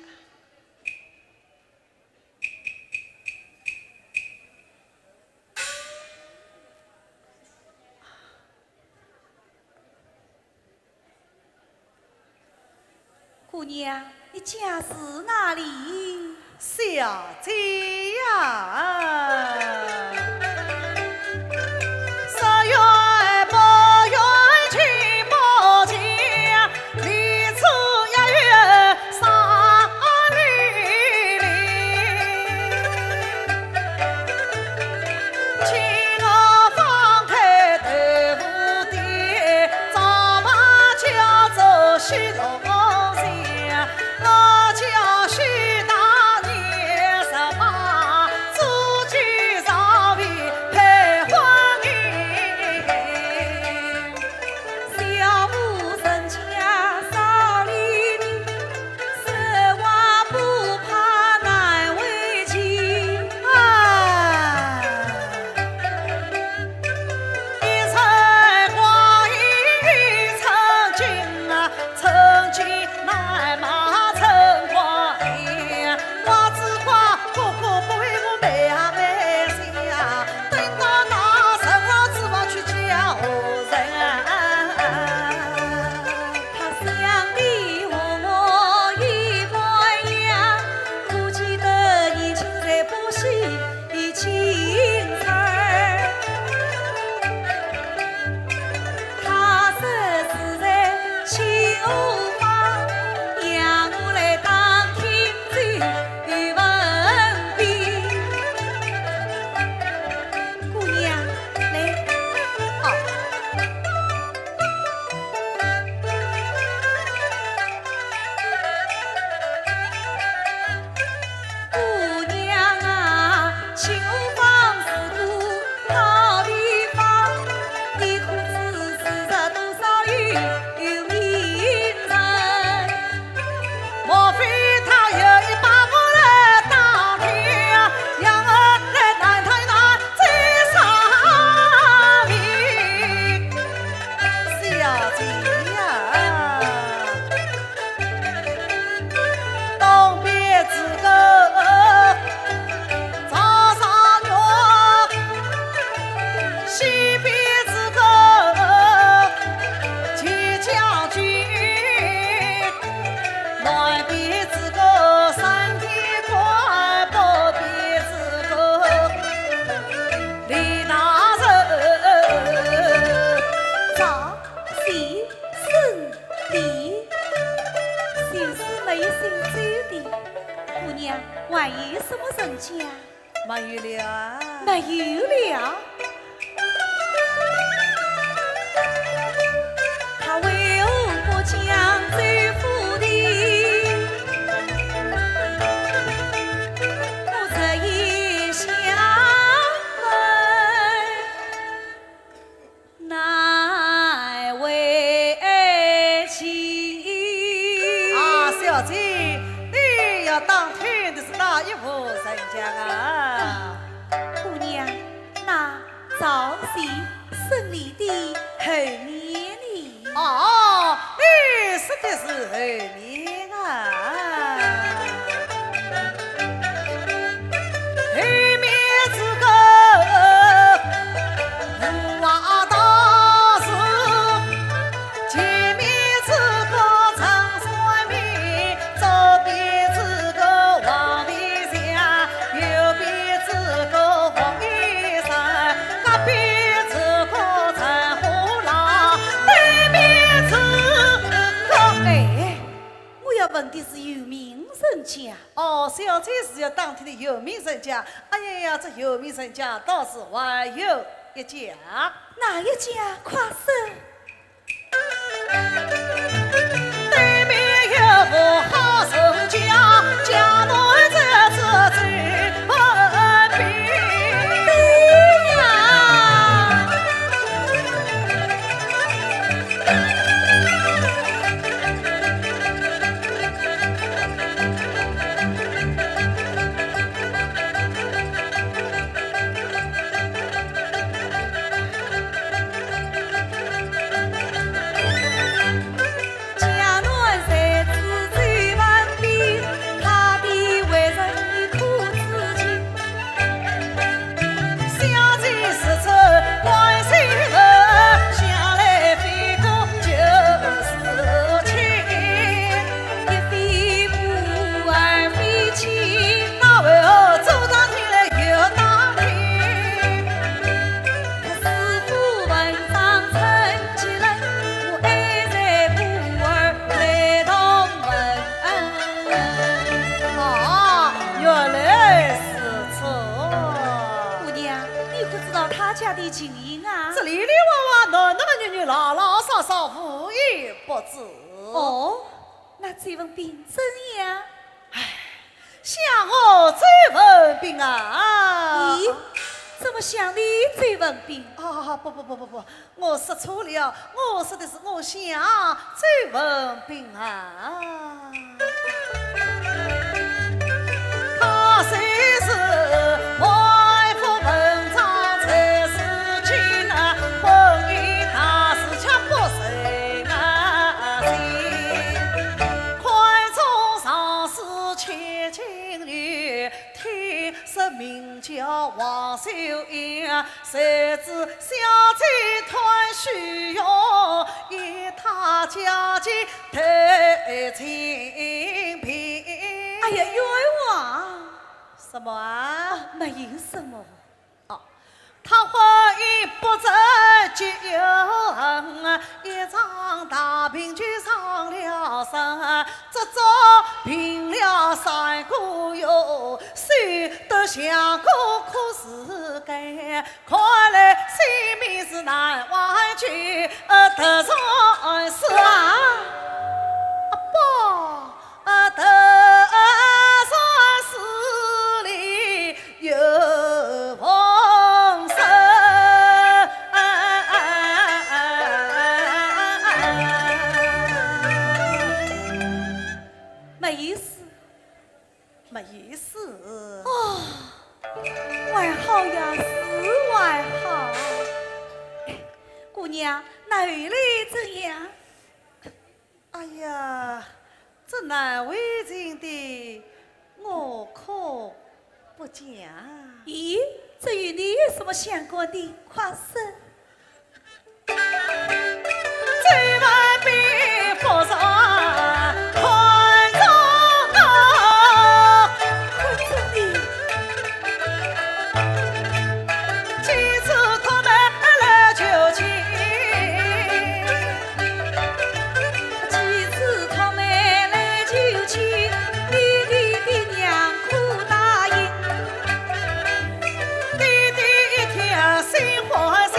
姑娘，你家是哪里？小姐呀，十月八月亲母亲，离出一月三里里，请我放开豆腐店，早晚叫做许多。我叫许大年18，祖居朝为配婚姻，小妇人家少里里，十万不怕难为情。一层光阴一层金啊，层金难买。还有什么人家？没有了，没有了。他为何不将走府的？我这一想问，乃为情啊，小姐，你要当听的是哪一户人家啊？姑娘，那早喜胜利的后面里。哦，你说的是后面啊？后面这个无话大事，前面这个陈水面，左边这个王丽香，右边这个黄医生，隔壁这个陈虎郎，对面这个哎，我要问的是有名人家。哦，小姐是要当天的有名人家。哎呀呀，这有名人家倒是还有一家。哪一家？快说。对面有个好人家，家内这最分别。对呀。家内才知最万变，他的为人苦至今。小姐是出关心人，想来飞过就老老少少无一不知。哦，那这份病怎样？想我这份病啊！咦，怎么想你这份病？啊，不，我说错了，我说的是我想这份病啊。他虽是外父文章才是亲啊，婚姻大事却不随啊心。快从上世千金女，听说名叫王秀英，谁知小姐团虚荣，以他家境投清贫。哎呀，冤枉！什么啊？没有什么。他婚姻不争就有恨，一场大病就伤了身，这种病了三个月，谁都想过苦是该，看来性命是难挽救，得偿是啊，不，得偿是里有丰收。没意思，没意思哦，还好呀，是还好。姑娘，那原来怎样？哎呀，这难为情的，我可不讲。咦，这与你有什么相关的？快说。这万病佛上宽中快走你！几次他们来求情，几次他们来求情，弟弟的娘苦答应。弟弟一听心欢喜，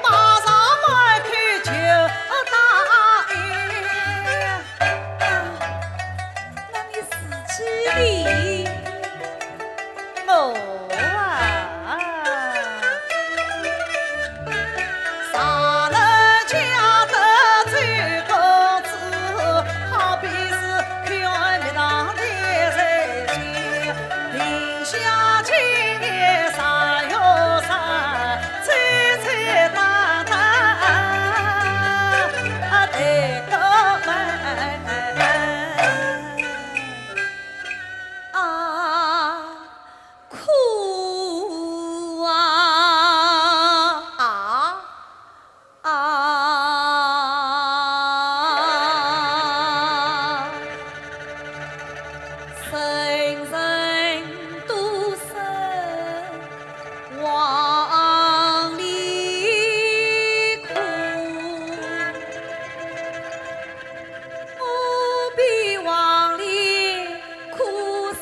马上迈开就答应。那你自己理。我啊，上人家得罪公子，好比是看蜜糖的人心，定下今年3月3，吹吹打打对个门。啊，苦啊啊！人人都是往里苦，我比往里苦3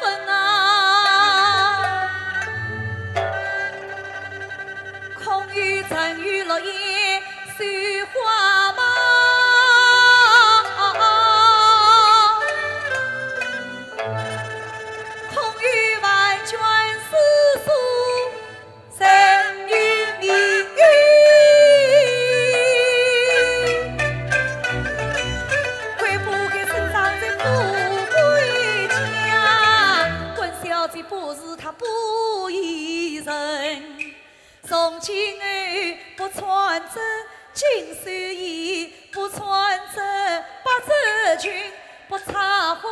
分啊！空余赠予落叶雪花吗？空余万卷诗书赠予命运。会不会生长在富贵家？问小姐不是他不依人，从今儿不穿针金手衣，不穿针八折裙，不插花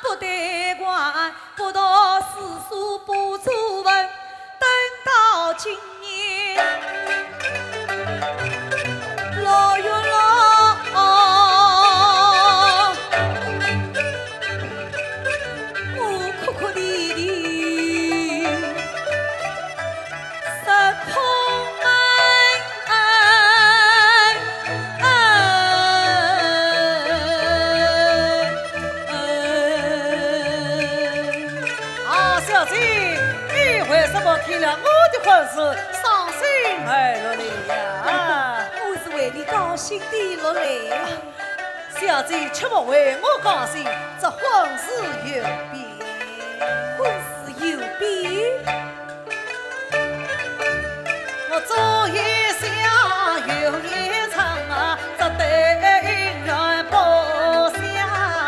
不戴冠，不读诗书不作文，等到今年6月6，我哭哭啼啼，失空啊，小姐，你为什么听了我的婚事，兴地落来。小姐却不为我高兴，这婚事有变。婚事有变，我昨夜想有一场啊，这对姻缘不相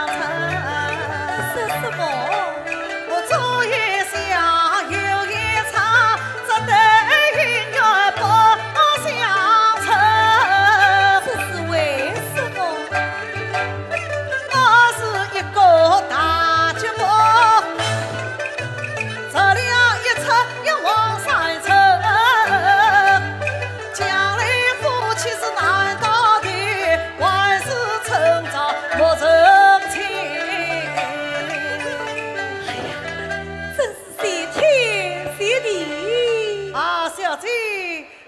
称。说什么？我昨夜想有一场，这对姻缘不相称。这是为什么？我是一个大寂寞，这两一出一往三出，将来夫妻是难到底，万事成长莫成亲。真是谢天谢地。啊，小姐，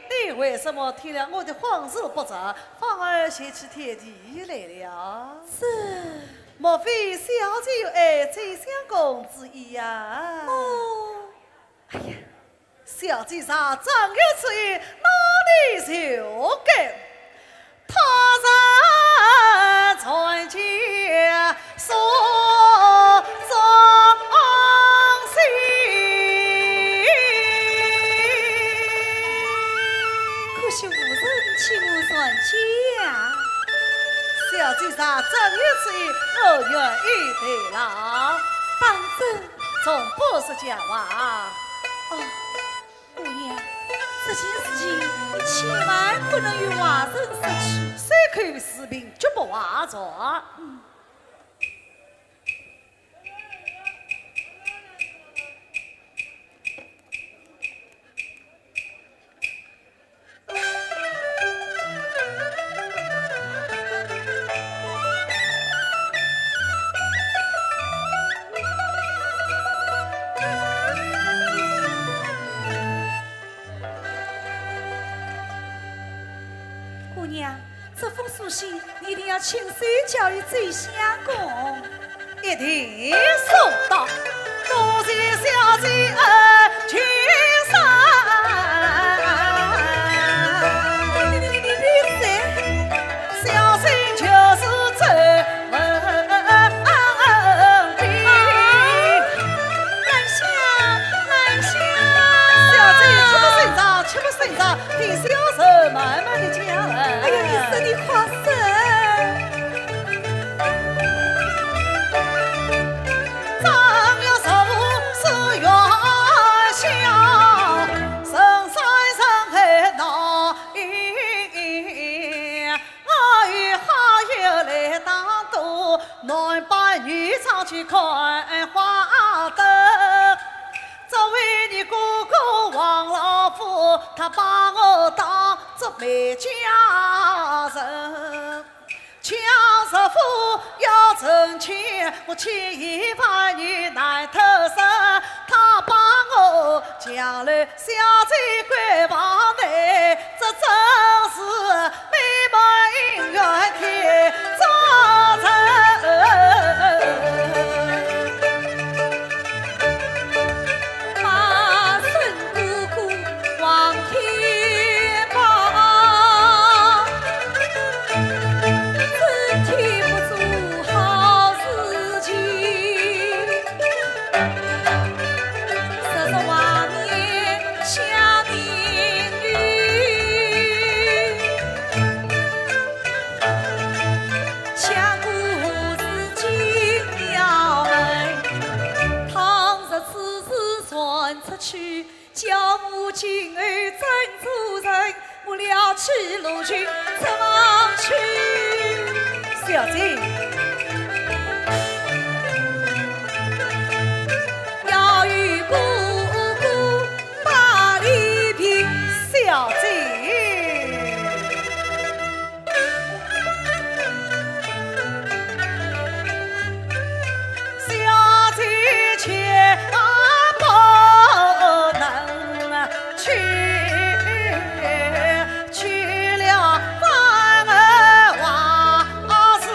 你为什么听了我的婚事不成，反而嫌弃天地来了？是莫非小姐有爱追相公之意呀？哦，小姐上正有此意，哪里就该？他人传见所中心。可惜无人请我算账。小姐上正有此意，我愿意对了，当真？总不是假话。哦，姑娘，这件事情你千万不能与外人说起。谁看视频绝不话着。姑娘，这封书信你一定要亲手交与醉相公。一定送到，多谢小姐恩情深。小心就是真文笔。兰香，兰香，小姐吃不睡着，吃不睡着，听小声慢慢的讲。哎呀，你说你夸神。男扮女装去看花灯，这位你哥哥王老夫，他把我当做媒家人。强师傅要挣钱，我牵一把女难脱身，他把我将来小姐关房内，这真是美满姻缘天造成。马生姑姑望天宝，真天不做好事情。16年享名誉，强姑是金庙门，倘若此事传出去，叫我今儿真做人，我了去路去怎么去？小姐，要与姑姑把礼品。小姐。小姐且不能去，去了反而忘事。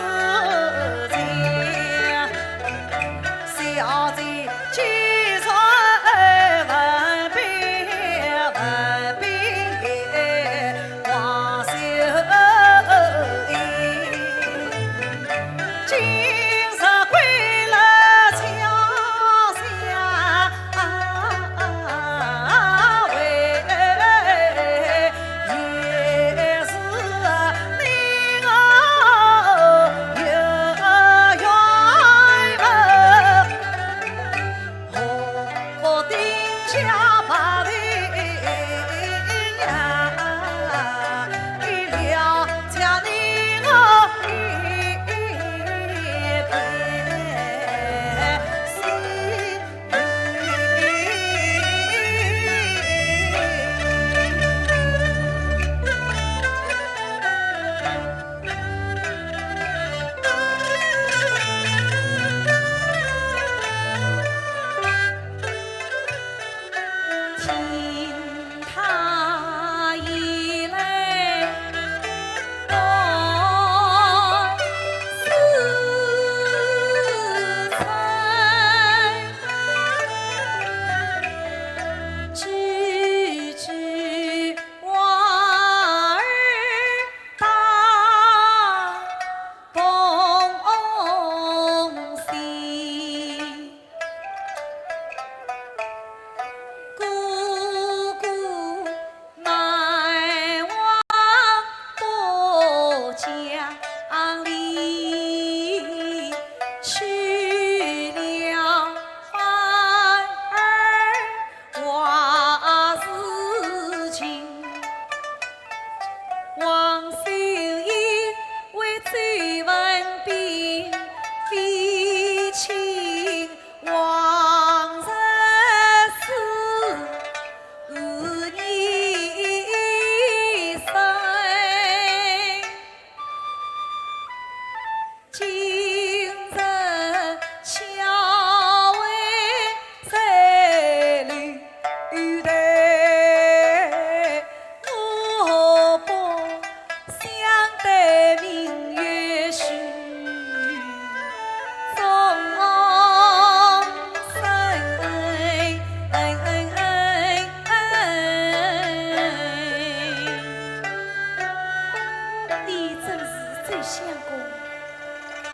相公，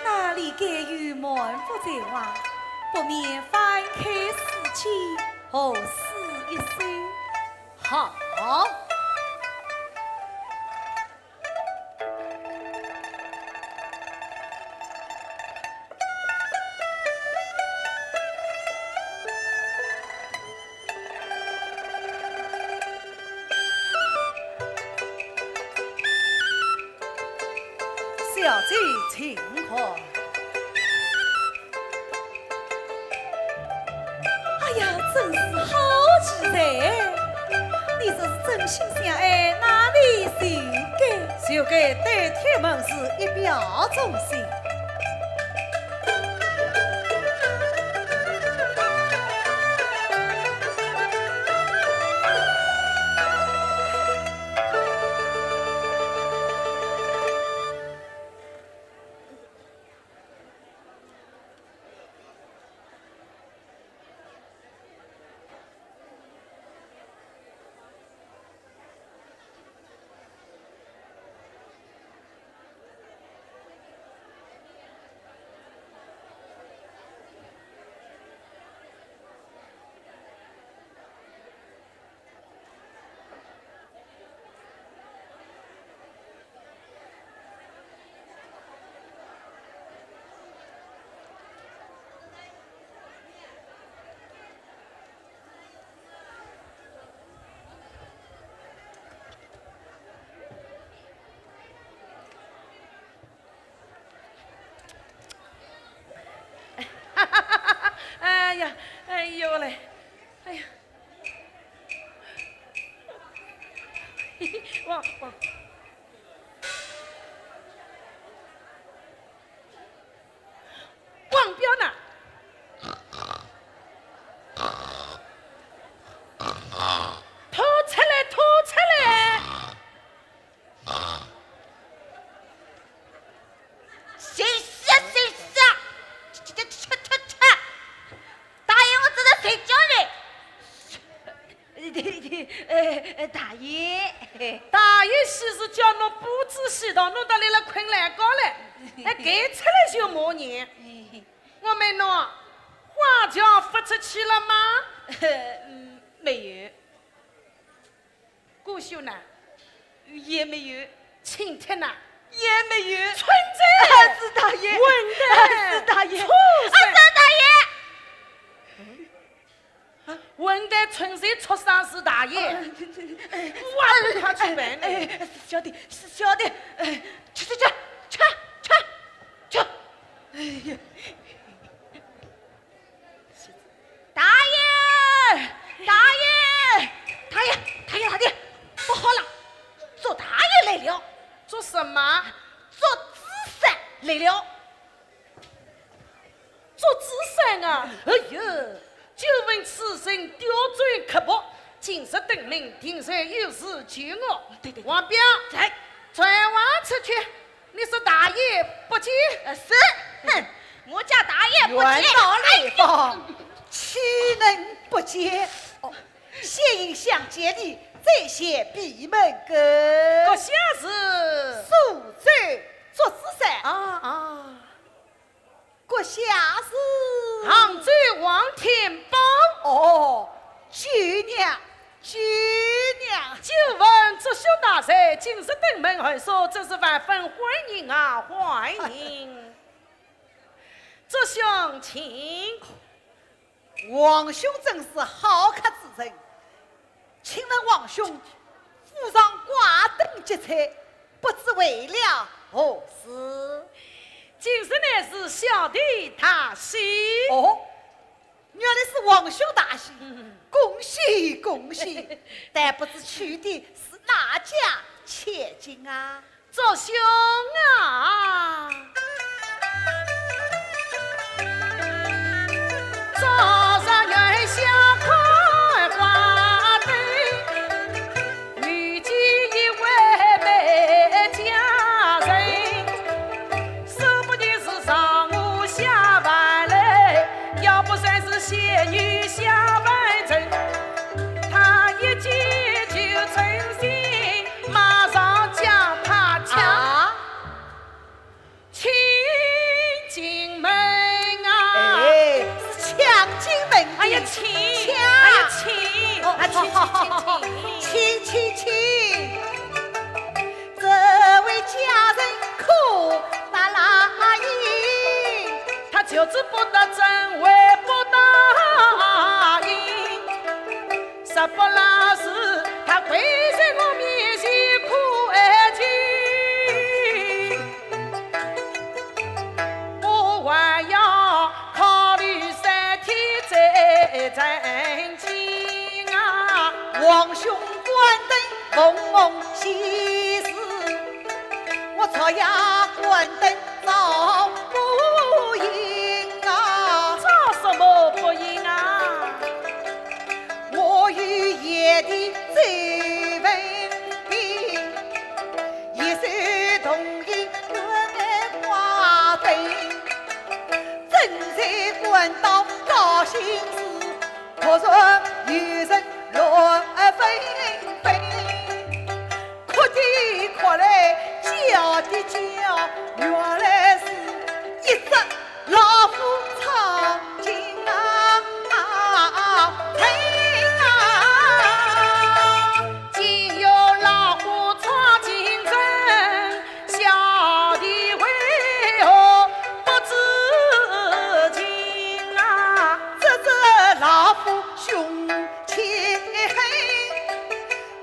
哪里敢与满腹在外，不免翻开事情，何事一说？好，小姐请看。哎呀，真是好奇才！你这是真心相爱，哪里修改？修改对铁门是一表忠心。哎呦嘞，哎呀，王彪呢？吐出来，吐出来！谁下？大爷，我正在睡觉呢。大爷，大爷洗是叫侬布置洗澡，侬到来了困懒觉嘞，哎，该出来就骂人。我问侬，花轿发出去了吗？没有，古秀呢？也没有，请帖呢？也没有。存在。是大爷，混蛋！是大爷，畜是生！大爷。混蛋存在畜生是大爷，我不他去办呢。是小的，是小的，去！哎呀，大爷，不好了，做大爷来了，做什么？做慈善来了。做慈善啊！哎呦，就问此生刁钻刻薄，今日登门定然有事救我。对，王彪，在，传话出去，你说大爷不接？是，哼，我家大爷不冤接。到来访，岂能不接？哦，谢应相见的，再谢闭门阁羹。下是宿醉做慈善，啊，阁下是杭州王天宝。哦，菊娘。就问这兄大人，今日登门而说，真是万分欢迎啊，欢迎！这兄请。王兄真是好客之人，请问王兄府上挂灯结彩，不知为了何事？今日乃是小弟大喜。哦，原来是王兄大喜，恭喜恭喜！但不知娶的是哪家千金啊？这兄啊，早上元宵开花灯，遇见一位美佳人，说不定是上午下班嘞，要不算是仙女下半程。他一见就成心，马上将他抢。子不得真，为不答应。实不拉是他跪在我面前哭哀求，我还要考虑3天再成亲啊！王兄关灯蒙蒙喜事，我朝呀关灯早不应啊！找什么不应啊？我与爷的最文笔，一手同意轮花灯，正在关到高兴时，可说有人乱纷纷，哭的哭来，叫的叫，原来是一只老虎藏进竟有老虎闯进城，小弟为何不知情啊？这老虎凶气狠，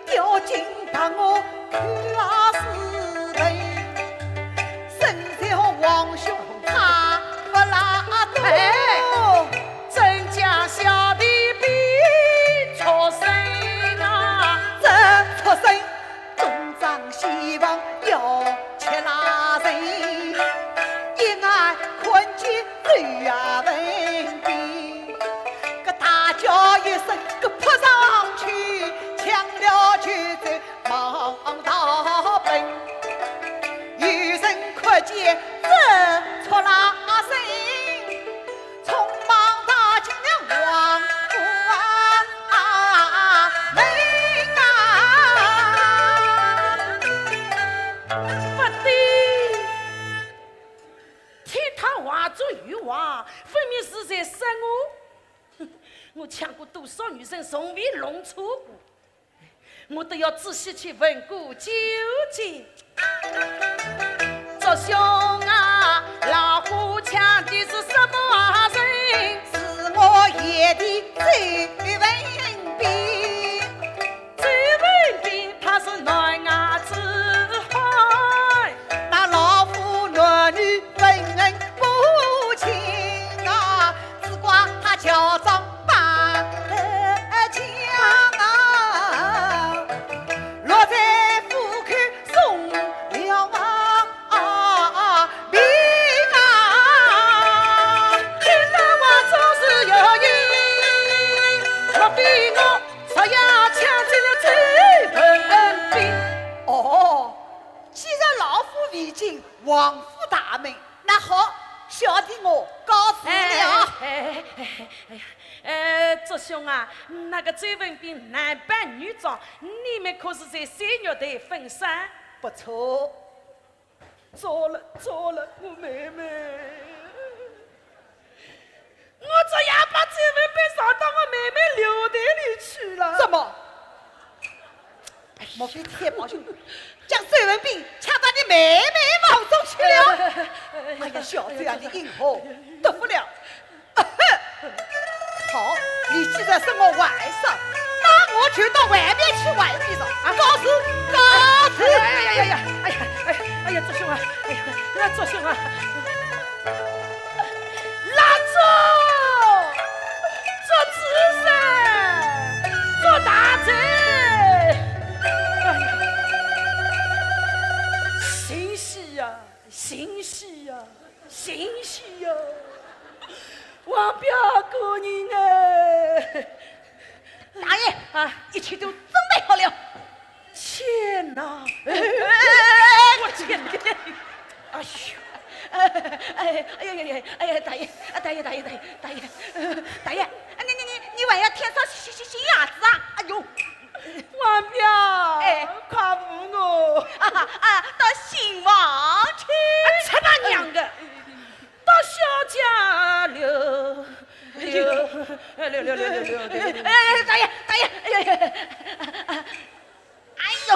掉进把我看死人，身上王兄他不拉倒，真将小弟逼出生啊！这畜生东张西望要吃拉人，一眼看见最呀文笔，个大叫一声，个扑上去，抢了就走，忙到奔。有人看见这出拉生，匆忙打进了王府门不对，听他话做语话，分明是在杀我。我抢过多少女生，从未弄错过，我都要仔细去问过究竟。周兄啊，老虎抢的是什么人？是我爷的最文笔，最文笔他是男伢子汉，那老夫男女分恩不清啊，只怪他乔装扮得强啊，落在府口送了命啊！听他话总是有因，莫非我这样抢进了最文笔？哦，既然老夫未进王府大门，那好，小弟我告辞了。周兄啊，那个追文笔男扮女装，你们可是在三月台分散？不错，糟了糟了，我妹妹，我这样把追文笔上到我妹妹留台里去了。怎么？莫非天宝兄将水文斌抢到你妹妹房中去了？哎呀，小这样的淫猴，得不了！好，你既然是我外甥，那我就到外面去外地上告辞告辞！哎呀，周兄啊，周兄啊，拉做慈善，做大贼，欣喜呀，欣喜呀，欣喜呀！王表哥人哎，大爷啊，一切都准备好了。天哪！我天哪！哎呦！哎呀，大爷，你还要添上新牙子啊？哎呦，王表，快扶我！到新王去。吃他娘的！到小家溜。大爷，哎呦，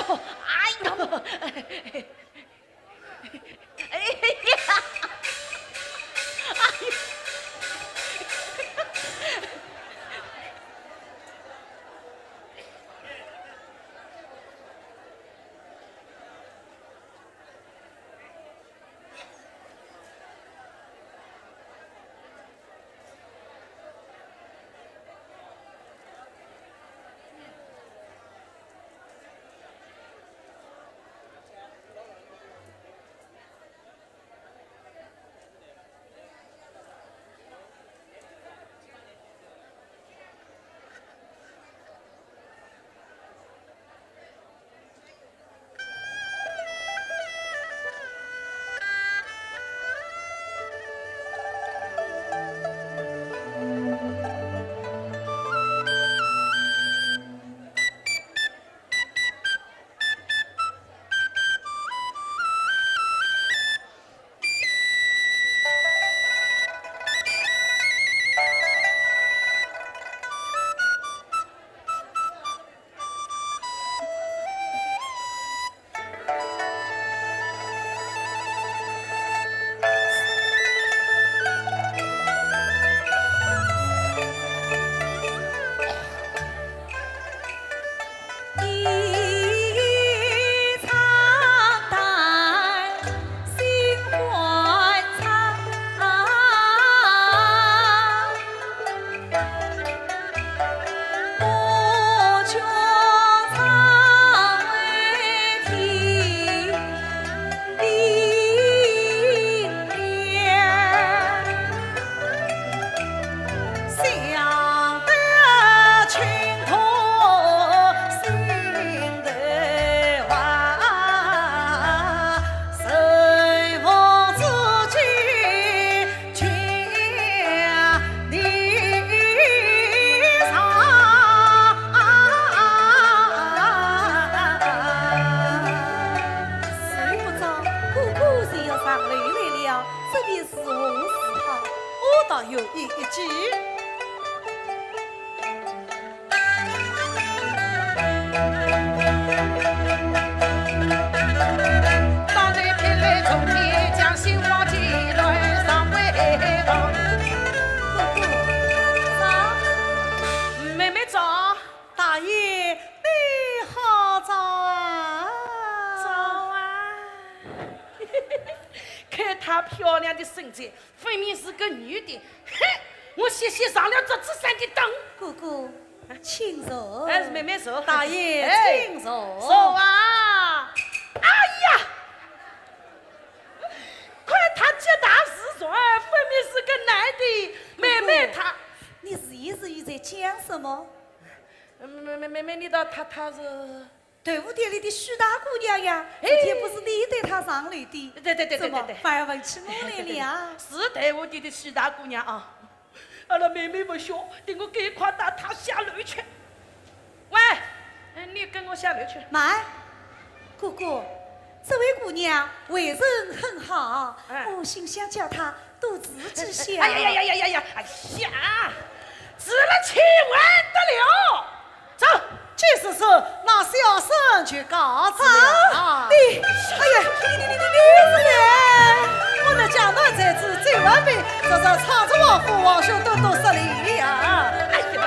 上累来了，这便是何时好？我倒有一计。当日偏来从天将新王进来上回房。哥哥，早，妹妹早，大爷，你好早啊！早啊！看她漂亮的身材，分明是个女的。哼，我先上了这紫山的灯。哥哥，请坐。还是妹妹坐。大爷，哎请坐。坐啊！哎呀，看他脚大势壮，分明是个男的。妹妹她，你是一日在讲什么？妹，你到她是？队伍店里的许大姑娘呀，哎昨天不是你带她上来的？对，怎么反而问起我来了？是队伍里的许大姑娘啊！阿拉妹妹不小，等我赶快带她下楼去。喂，你跟我下楼去。妈，哥哥，这位姑娘为人很好，我心想叫她多知知些。哎呀，值了7万得了。走，即使是那小生去告辞了。你，哎呀，你是谁？我的江南才子最完美，这是常着王父王兄都失礼呀。哎呦，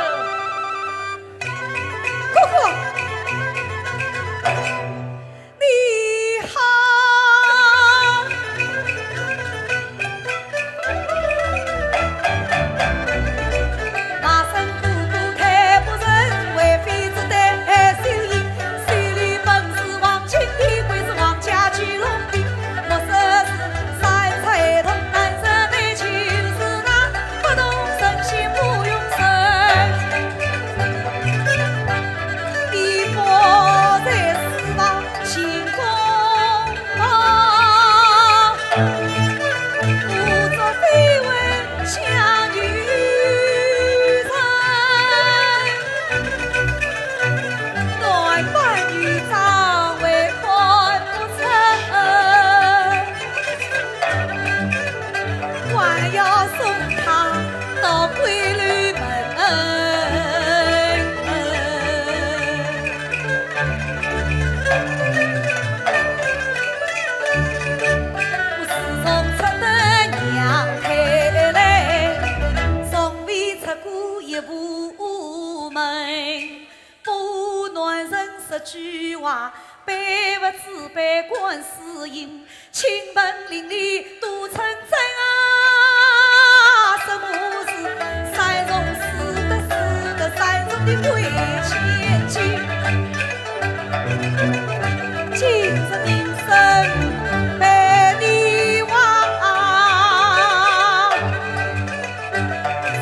哥哥，你好。马生姑姑太不仁，为妃子戴秀衣，谁里本是王亲的，贵是王家聚拢的。莫说是三才同，男生美就是那不动声心不用声。一波在四方行宫房，不作绯闻相与人，短伴女长为看不成，还要送她到闺女门。我自从出得娘胎来，从未出过一步门。不难人10句话，百不知百观世音，亲朋邻里都称赞啊！什么是三从四德三从的贵千金？今日名声百里望，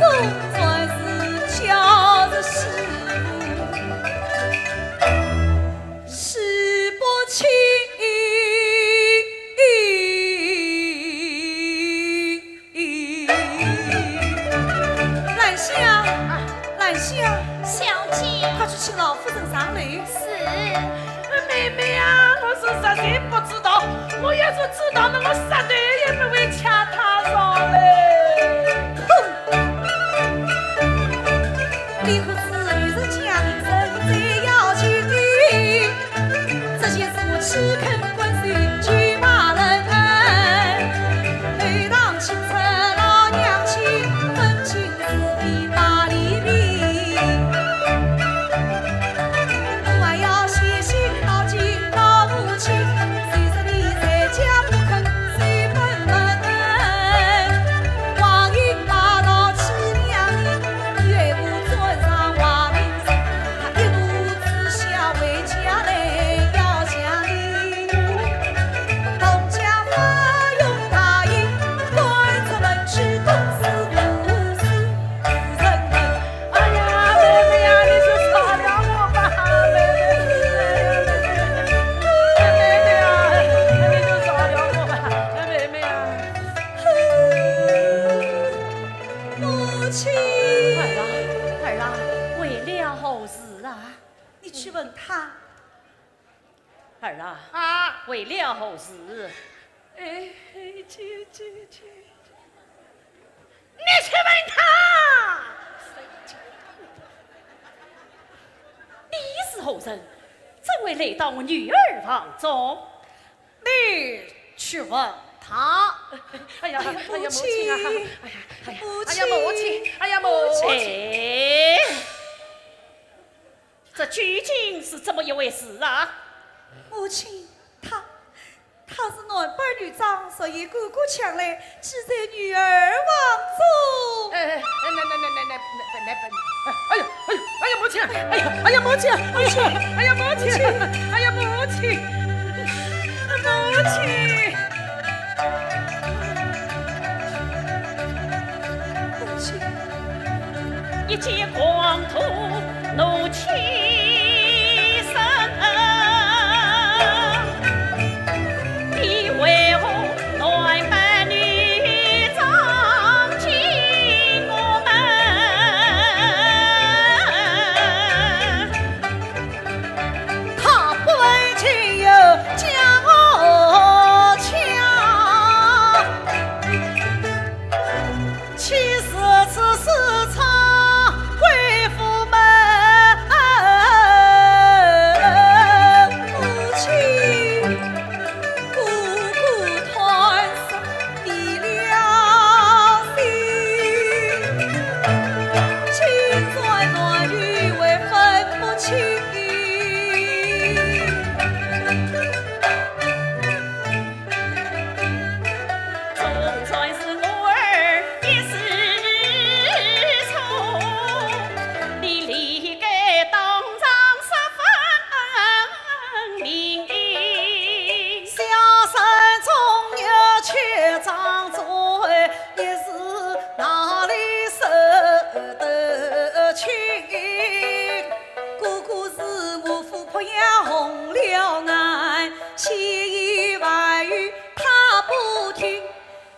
总算是巧日师傅是不轻。兰香，小姐，快去请老夫人上来。是。妹妹啊，我是实在不知道，我要是知道，那我绝对也不会抢她上来。你可知女人家人在要紧的，这些是我岂肯管谁去骂人？每当清晨老娘亲分清是非把利弊，我还要写信到敬老母亲，谁说你在家不肯谁分王英把到七娘里，岳母尊上华名声，他一路之下为家来要奖励，东家发用大印，端出门去公事无事无人问。哎呀，妹妹呀，你就原谅我吧，妹妹呀，你就原谅我吧，妹妹呀。母亲，儿啊，为了后事啊，你去问他。儿啊，啊，为了后事，哎，去，你去问他，你是何人？怎会来到我女儿房中？你去问他。哎呀，母亲母亲啊！哎呀，母亲母亲，哎呀，母亲，这究竟是怎么一回事啊？母亲，他是男扮女装，所以姑姑抢来，只在女儿房中。哎，来，哎呀，母亲，哎呀，母亲，母亲，哎呀，母亲，哎呀，母亲，母亲。母亲，一见光头怒气生，你为何男扮女装进我门？他不问亲友将我抢，其实此事常回府门。母亲，姑姑团上离了心，亲在男女为分不清。总算是我儿一时聪，你理该当场十分明。小生终有却张嘴，一时哪里受得清？姑姑是我夫婆呀红了眼，千言万语她不听，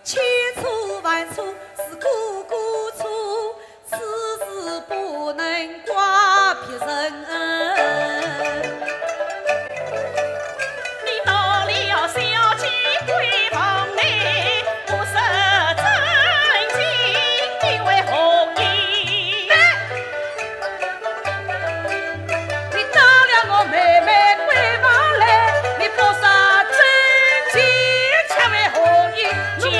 千错万错是姑姑错，此事不能怪别人。你到了小姐闺房内，不识真情，你为何意？你到了我妹妹闺房来，你不识真情，却为何意？讲，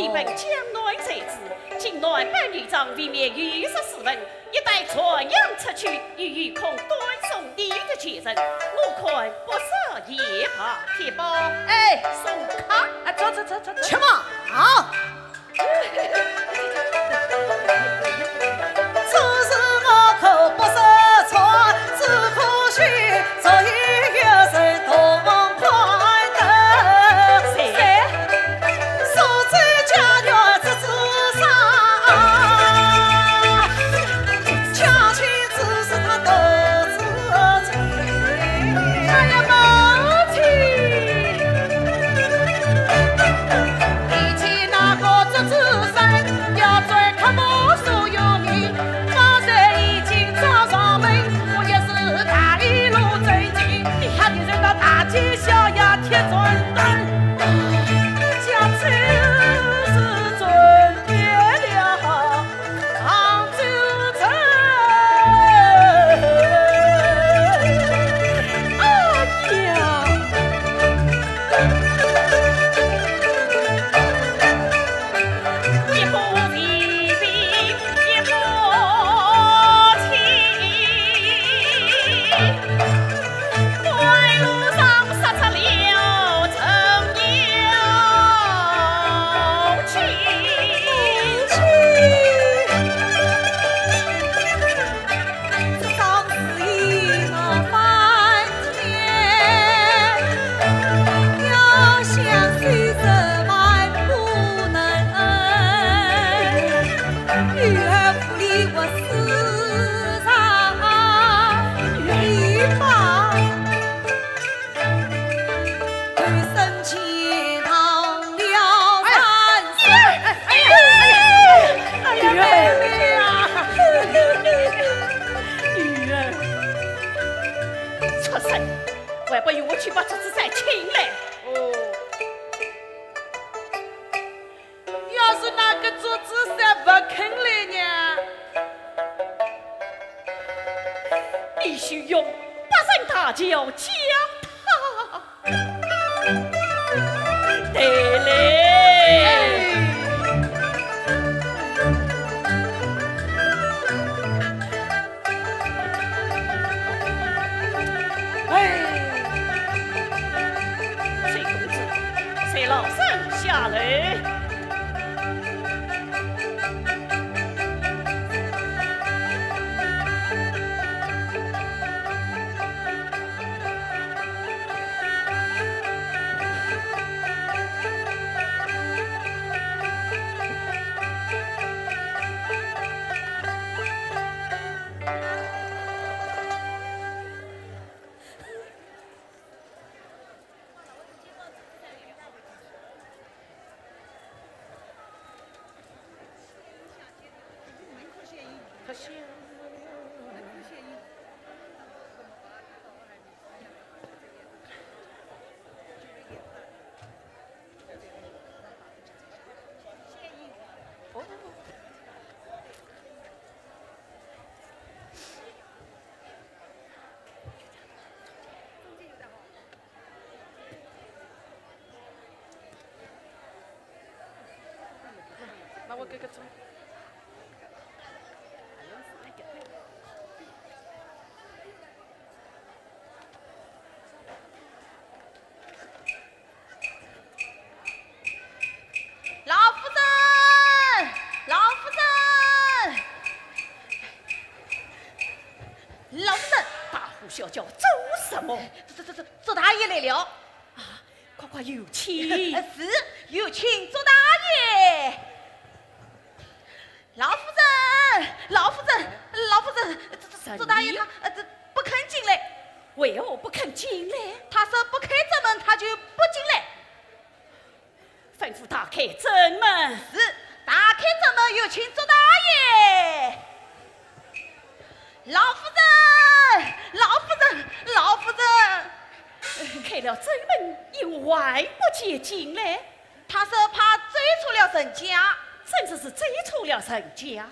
你本江南才子，今南本女长未免御史斯文，一代传扬出去，与恐断送你的前程。我看不设夜怕铁包，哎，送卡啊，走走走走走。去嘛！啊！此事我可不是错，只可惜昨夜有人同快乐。谁？所在家园之之上，恰巧只是他独自情。哎呀妈亲！以前那个做主生要追看我所有名，方才已经找上门，我也是大一路最近，他的人到大街小呀贴准灯，家丑是准备了杭州城。哎呀！一步疲惫一步轻，归路上杀出了程有情。这张是一个翻天，要想虽怎么不能恩，愿不离我世上一把，余生潜逃了三世。哎呀，妹妹啊！女儿，出生还不由我去把这只山请来。哦，要是那个做子山不肯来呢？必须用八声大叫将他带来。崔公子，随老身下来。那我给个钟。老夫人，老夫人，老夫人，大呼小叫做什么？周大爷来了。啊，快快有请。是，有请周大爷。老夫人，老夫人，老夫人，周大爷他不肯进来。为何不肯进来？他说不开正门，他就不进来。吩咐打开正门。是，打开正门，有请周大爷。老夫人，老夫人，老夫人，开了正门，有外不接进来。他说怕追出了人家。甚至是追出了人家。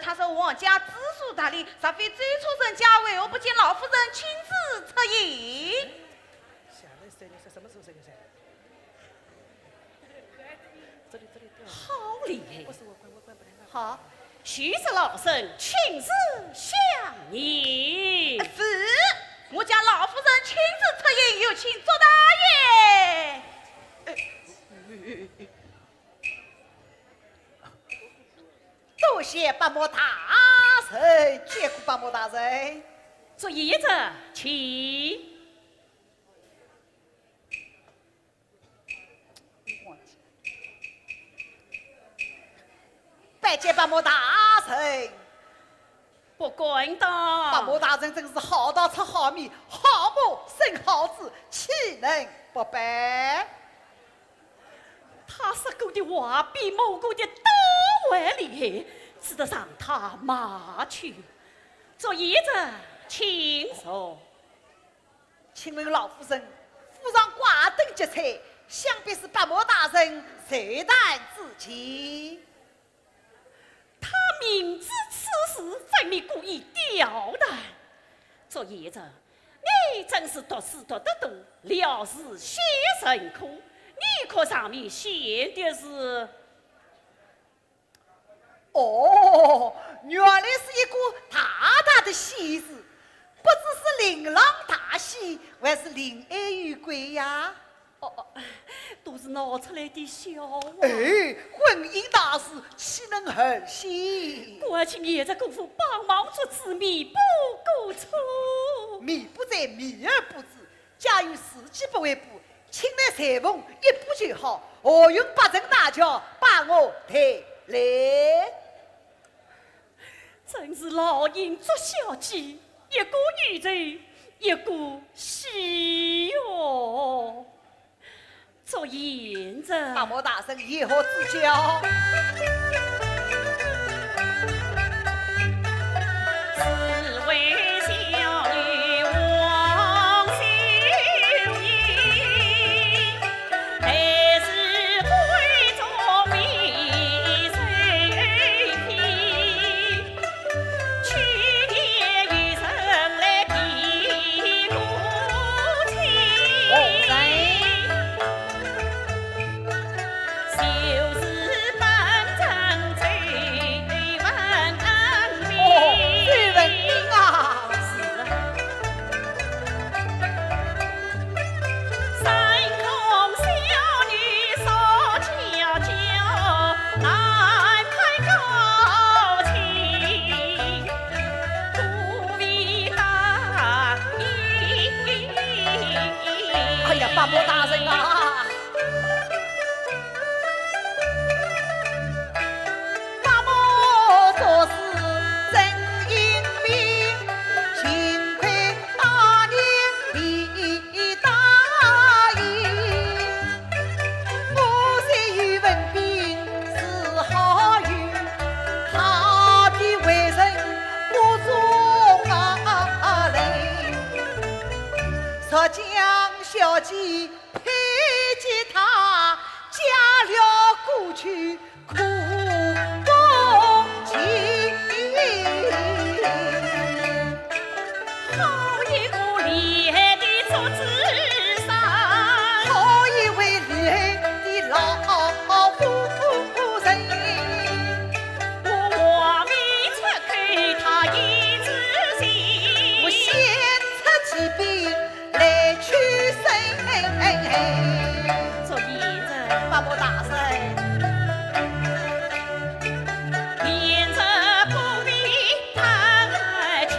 他说王家知书达理，若非追出人家，为何不见老夫人亲自出迎？下来谁？你是什么时候谁？好厉害！好，徐氏老身亲自相迎。是，我家老夫人亲自出迎，有请左大爷。多谢八莫大人，见过八莫大人。坐椅子，请。拜见八莫大人。不敢当。八莫大人真是好刀出好米，好木生好子，岂能不拜？他说过的话比某个的都还厉害，只得让他骂去。坐椅子，请坐。请问老夫人，府上挂灯结彩，想必是八莫大人随弹自己。他明知此事，分明故意刁难。坐椅子，你真是读书读得多，了事写成科。你可上面写的是？哦，原来是一个大大的喜事，不知是琳琅大喜，还是临安于贵呀？哦，都是闹出来的笑话。哎，婚姻大事岂能儿戏？我请叶子姑父帮忙做子，弥补过错。米不在，米而不知。假如时机不为补，请来裁缝一步就好。何用八阵大轿把我抬来？真是老鹰捉小鸡，一个女人，一个喜哟。做银子，八莫大人以后指教。只为小女王秀英，还是闺中美水平。去年与神来比古琴。就是本正最文明。最文明啊！三空小女少娇娇，难攀高情，不为大义。哎呀，八莫大人啊！八莫做事真英明，幸亏当年李大英。我虽有文凭是好运，他的为人我中来。浙江小姐佩吉他，嫁了过去苦不尽。好一个厉害的做智商，好一位厉害的老夫人，我还未出口他一知心。我献出几笔来取胜。做椅子，八莫大人，面着不必谈谦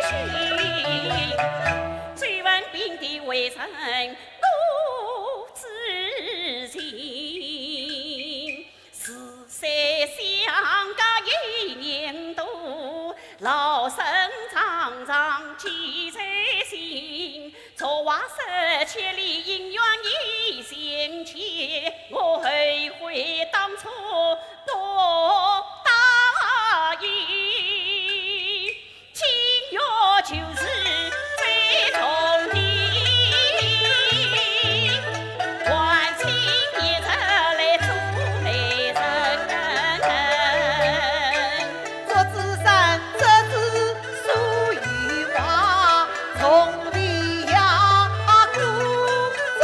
虚，最文明的为臣我知情。四岁相隔一年多，老身常常记在心。昨晚17里姻缘已心切，我后悔当初不答应。今夜就是最终的，还请叶子来做媒人。做子山这子属于我，从未呀过做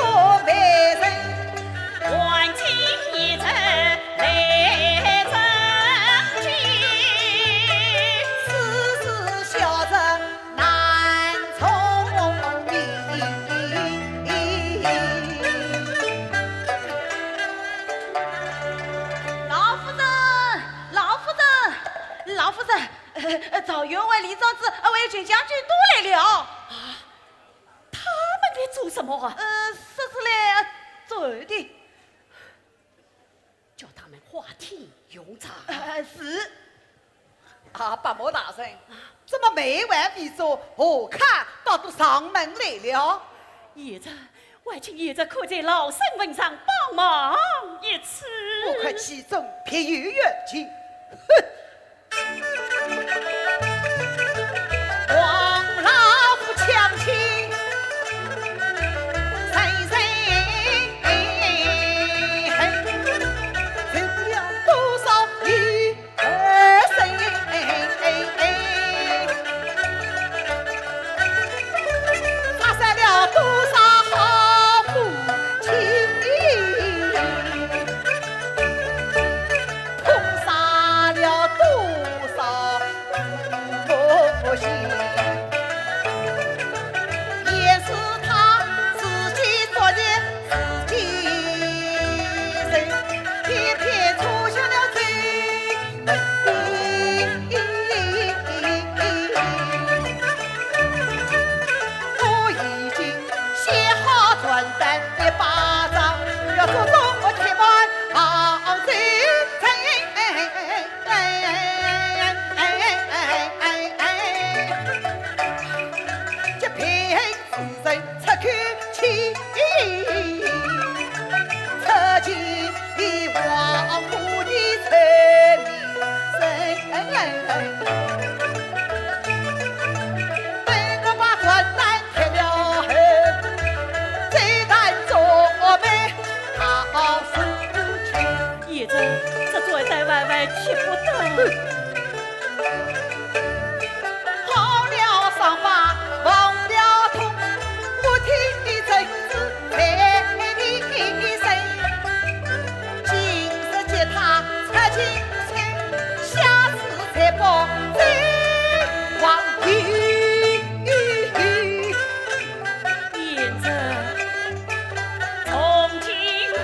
老员外李昭子为军将军都来了。他们来做什么啊？说是来走的。叫他们花天用场。是。啊，伯母大人，怎么没完没说？何看倒都上门来了？爷子，外请爷子可在老身份上帮忙一次。我看其中偏有冤情。王老夫强亲，深深恨，受不了多少女儿身，杀死了多少好夫妻，痛杀了多少母亲。也是他自己作孽自己人，偏偏出现了罪。我已经写好传单一巴掌，要做我铁板好贼。这贫之人出口气，测尽你王府的财名声。等我把传单贴了后，再谈做媒好事情。爷子，这传单歪歪贴不得。好了伤疤忘了痛，我听真是在你身。今日接他出京城，下次再报再忘记。爷子，从今后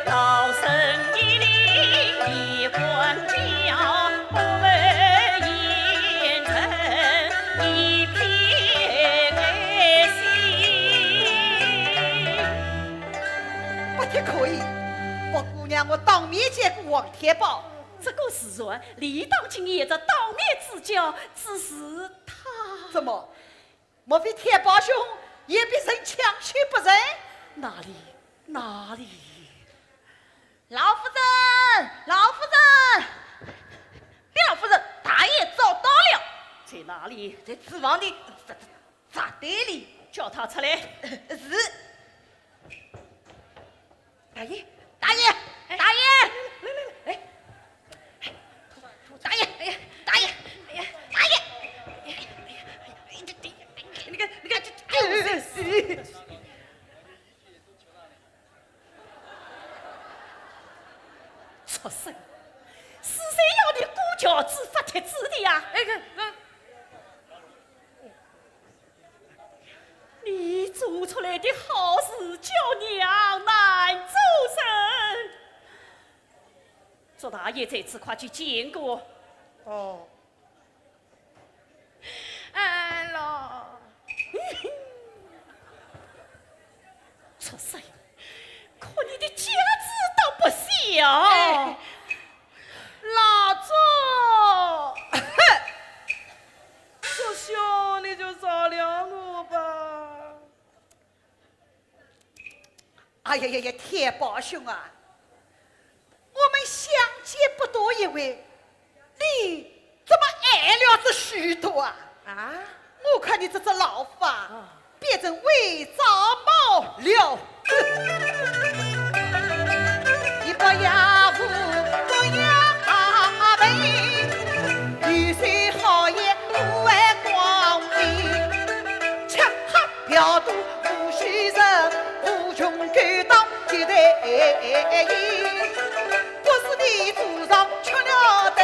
老身一领一官家，不为言臣一片爱心。不贴可以，我姑娘我当面见过王天宝。这个事传理当请爷子当面指教，只是他怎么？莫非天宝兄也被人强娶不成？哪里哪里？老夫人，老夫人，李老夫人，大爷找到了，在哪里？在厨房的茶堆里。叫他出来。是。大爷，大爷，大爷，来，大爷，哎呀，大爷，哎呀，大爷，哎呀，那个，畜生！是谁要你裹脚趾发帖子的呀？你做出来的好事叫娘难周身。左大爷这次快去见过。哦，安了。畜生！可你的家子倒不小。老周，说小你就原谅我吧。哎呀呀呀，天宝兄啊，我们相见不多一回，你怎么爱了这许多啊？啊？我看你这只老夫啊，变成伪造猫了。你不要父，不要辈，女婿好也不爱光明，吃喝嫖赌无须人，无穷勾当就得意。不是你祖上吃了的，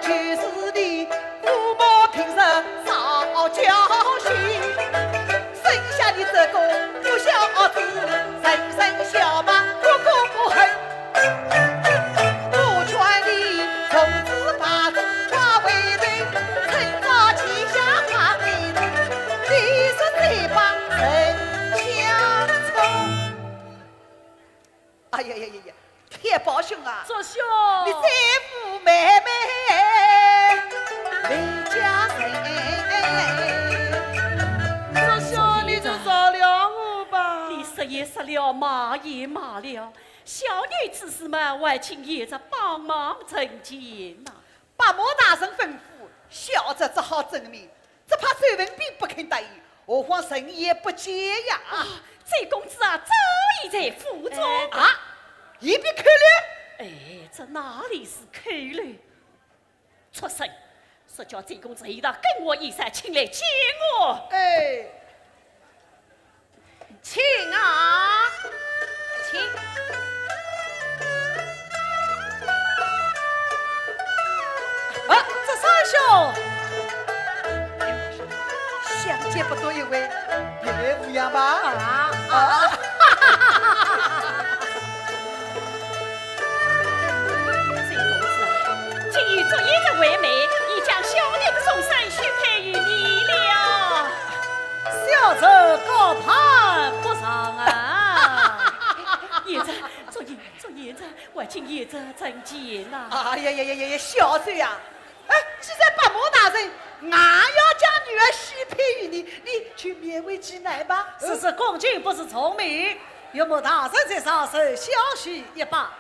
就是你父母平生少教训，生下你这个不孝子，人生小马个个不恨。我劝你从此把中华为人，趁哎呀呀呀呀！铁宝兄啊，这兄，你再扶妹妹回家人。这兄你就饶了我吧。你说也说了，骂也骂了，小女子是们还请爷子帮忙成见呐。把莫大人吩咐，小子只好证明，只怕周文斌不肯答应，何况神也不接呀！这公子啊，早已在府中啊，一笔扣了。哎，这哪里是口虑？畜生！说叫这公子一道跟我一山请来接我。哎，请啊，请。啊，这三兄，相见不多一位，别来无恙吧？啊！这公子啊，今日昨夜的为媒，已将小女的终身许配于你了。小丑高攀不上啊！爷子，昨夜子，我请爷子成见呐。哎呀呀呀呀！小嘴呀！哎，既然把莫大人硬要将女儿许配于你，你去勉为其难吧。是公君不是聪明，有莫大人在上手，小许一把。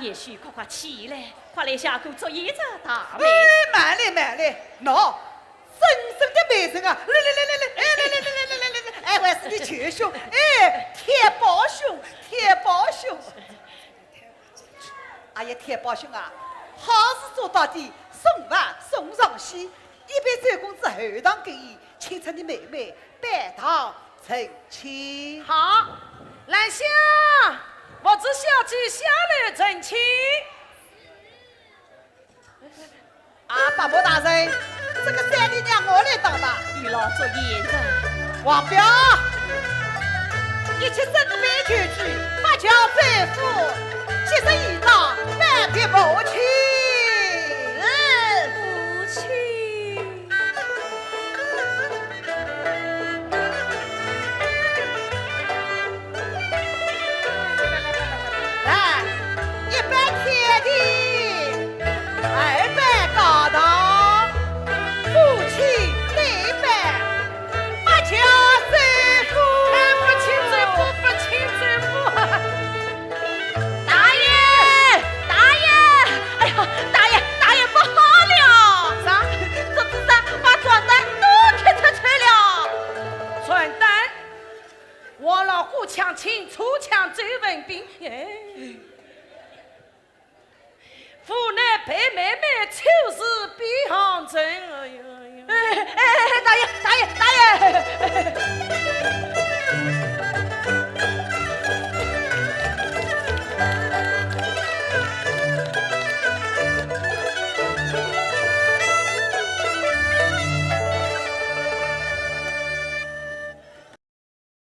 也许快起来，快来下锅昨夜子大哎美。，慢来慢来，喏，真正的美人啊！来，哎，还是你舅兄，哎，铁宝兄，铁宝兄。哎呀，铁宝兄啊，好事做到底，送饭送上西，一般周公子后堂给予，请出你妹妹拜堂成亲。好，兰香，我只小姐下来成亲。啊，八婆大人，这个三姨娘我来当吧。与老昨夜子，王彪，一切准备就绪，八桥再赴，七十一道，半别母亲。母亲。来，一拜天地，二拜高堂，夫妻对拜，八桥再赴。不亲嘴夫，不亲嘴夫。大爷，哎呀，大爷不好了！啥？这只是把床单都踢出去了。传单，我老虎抢亲，出抢周文斌。哎，府内陪妹妹，丑事必行真。哎呀呀！大爷。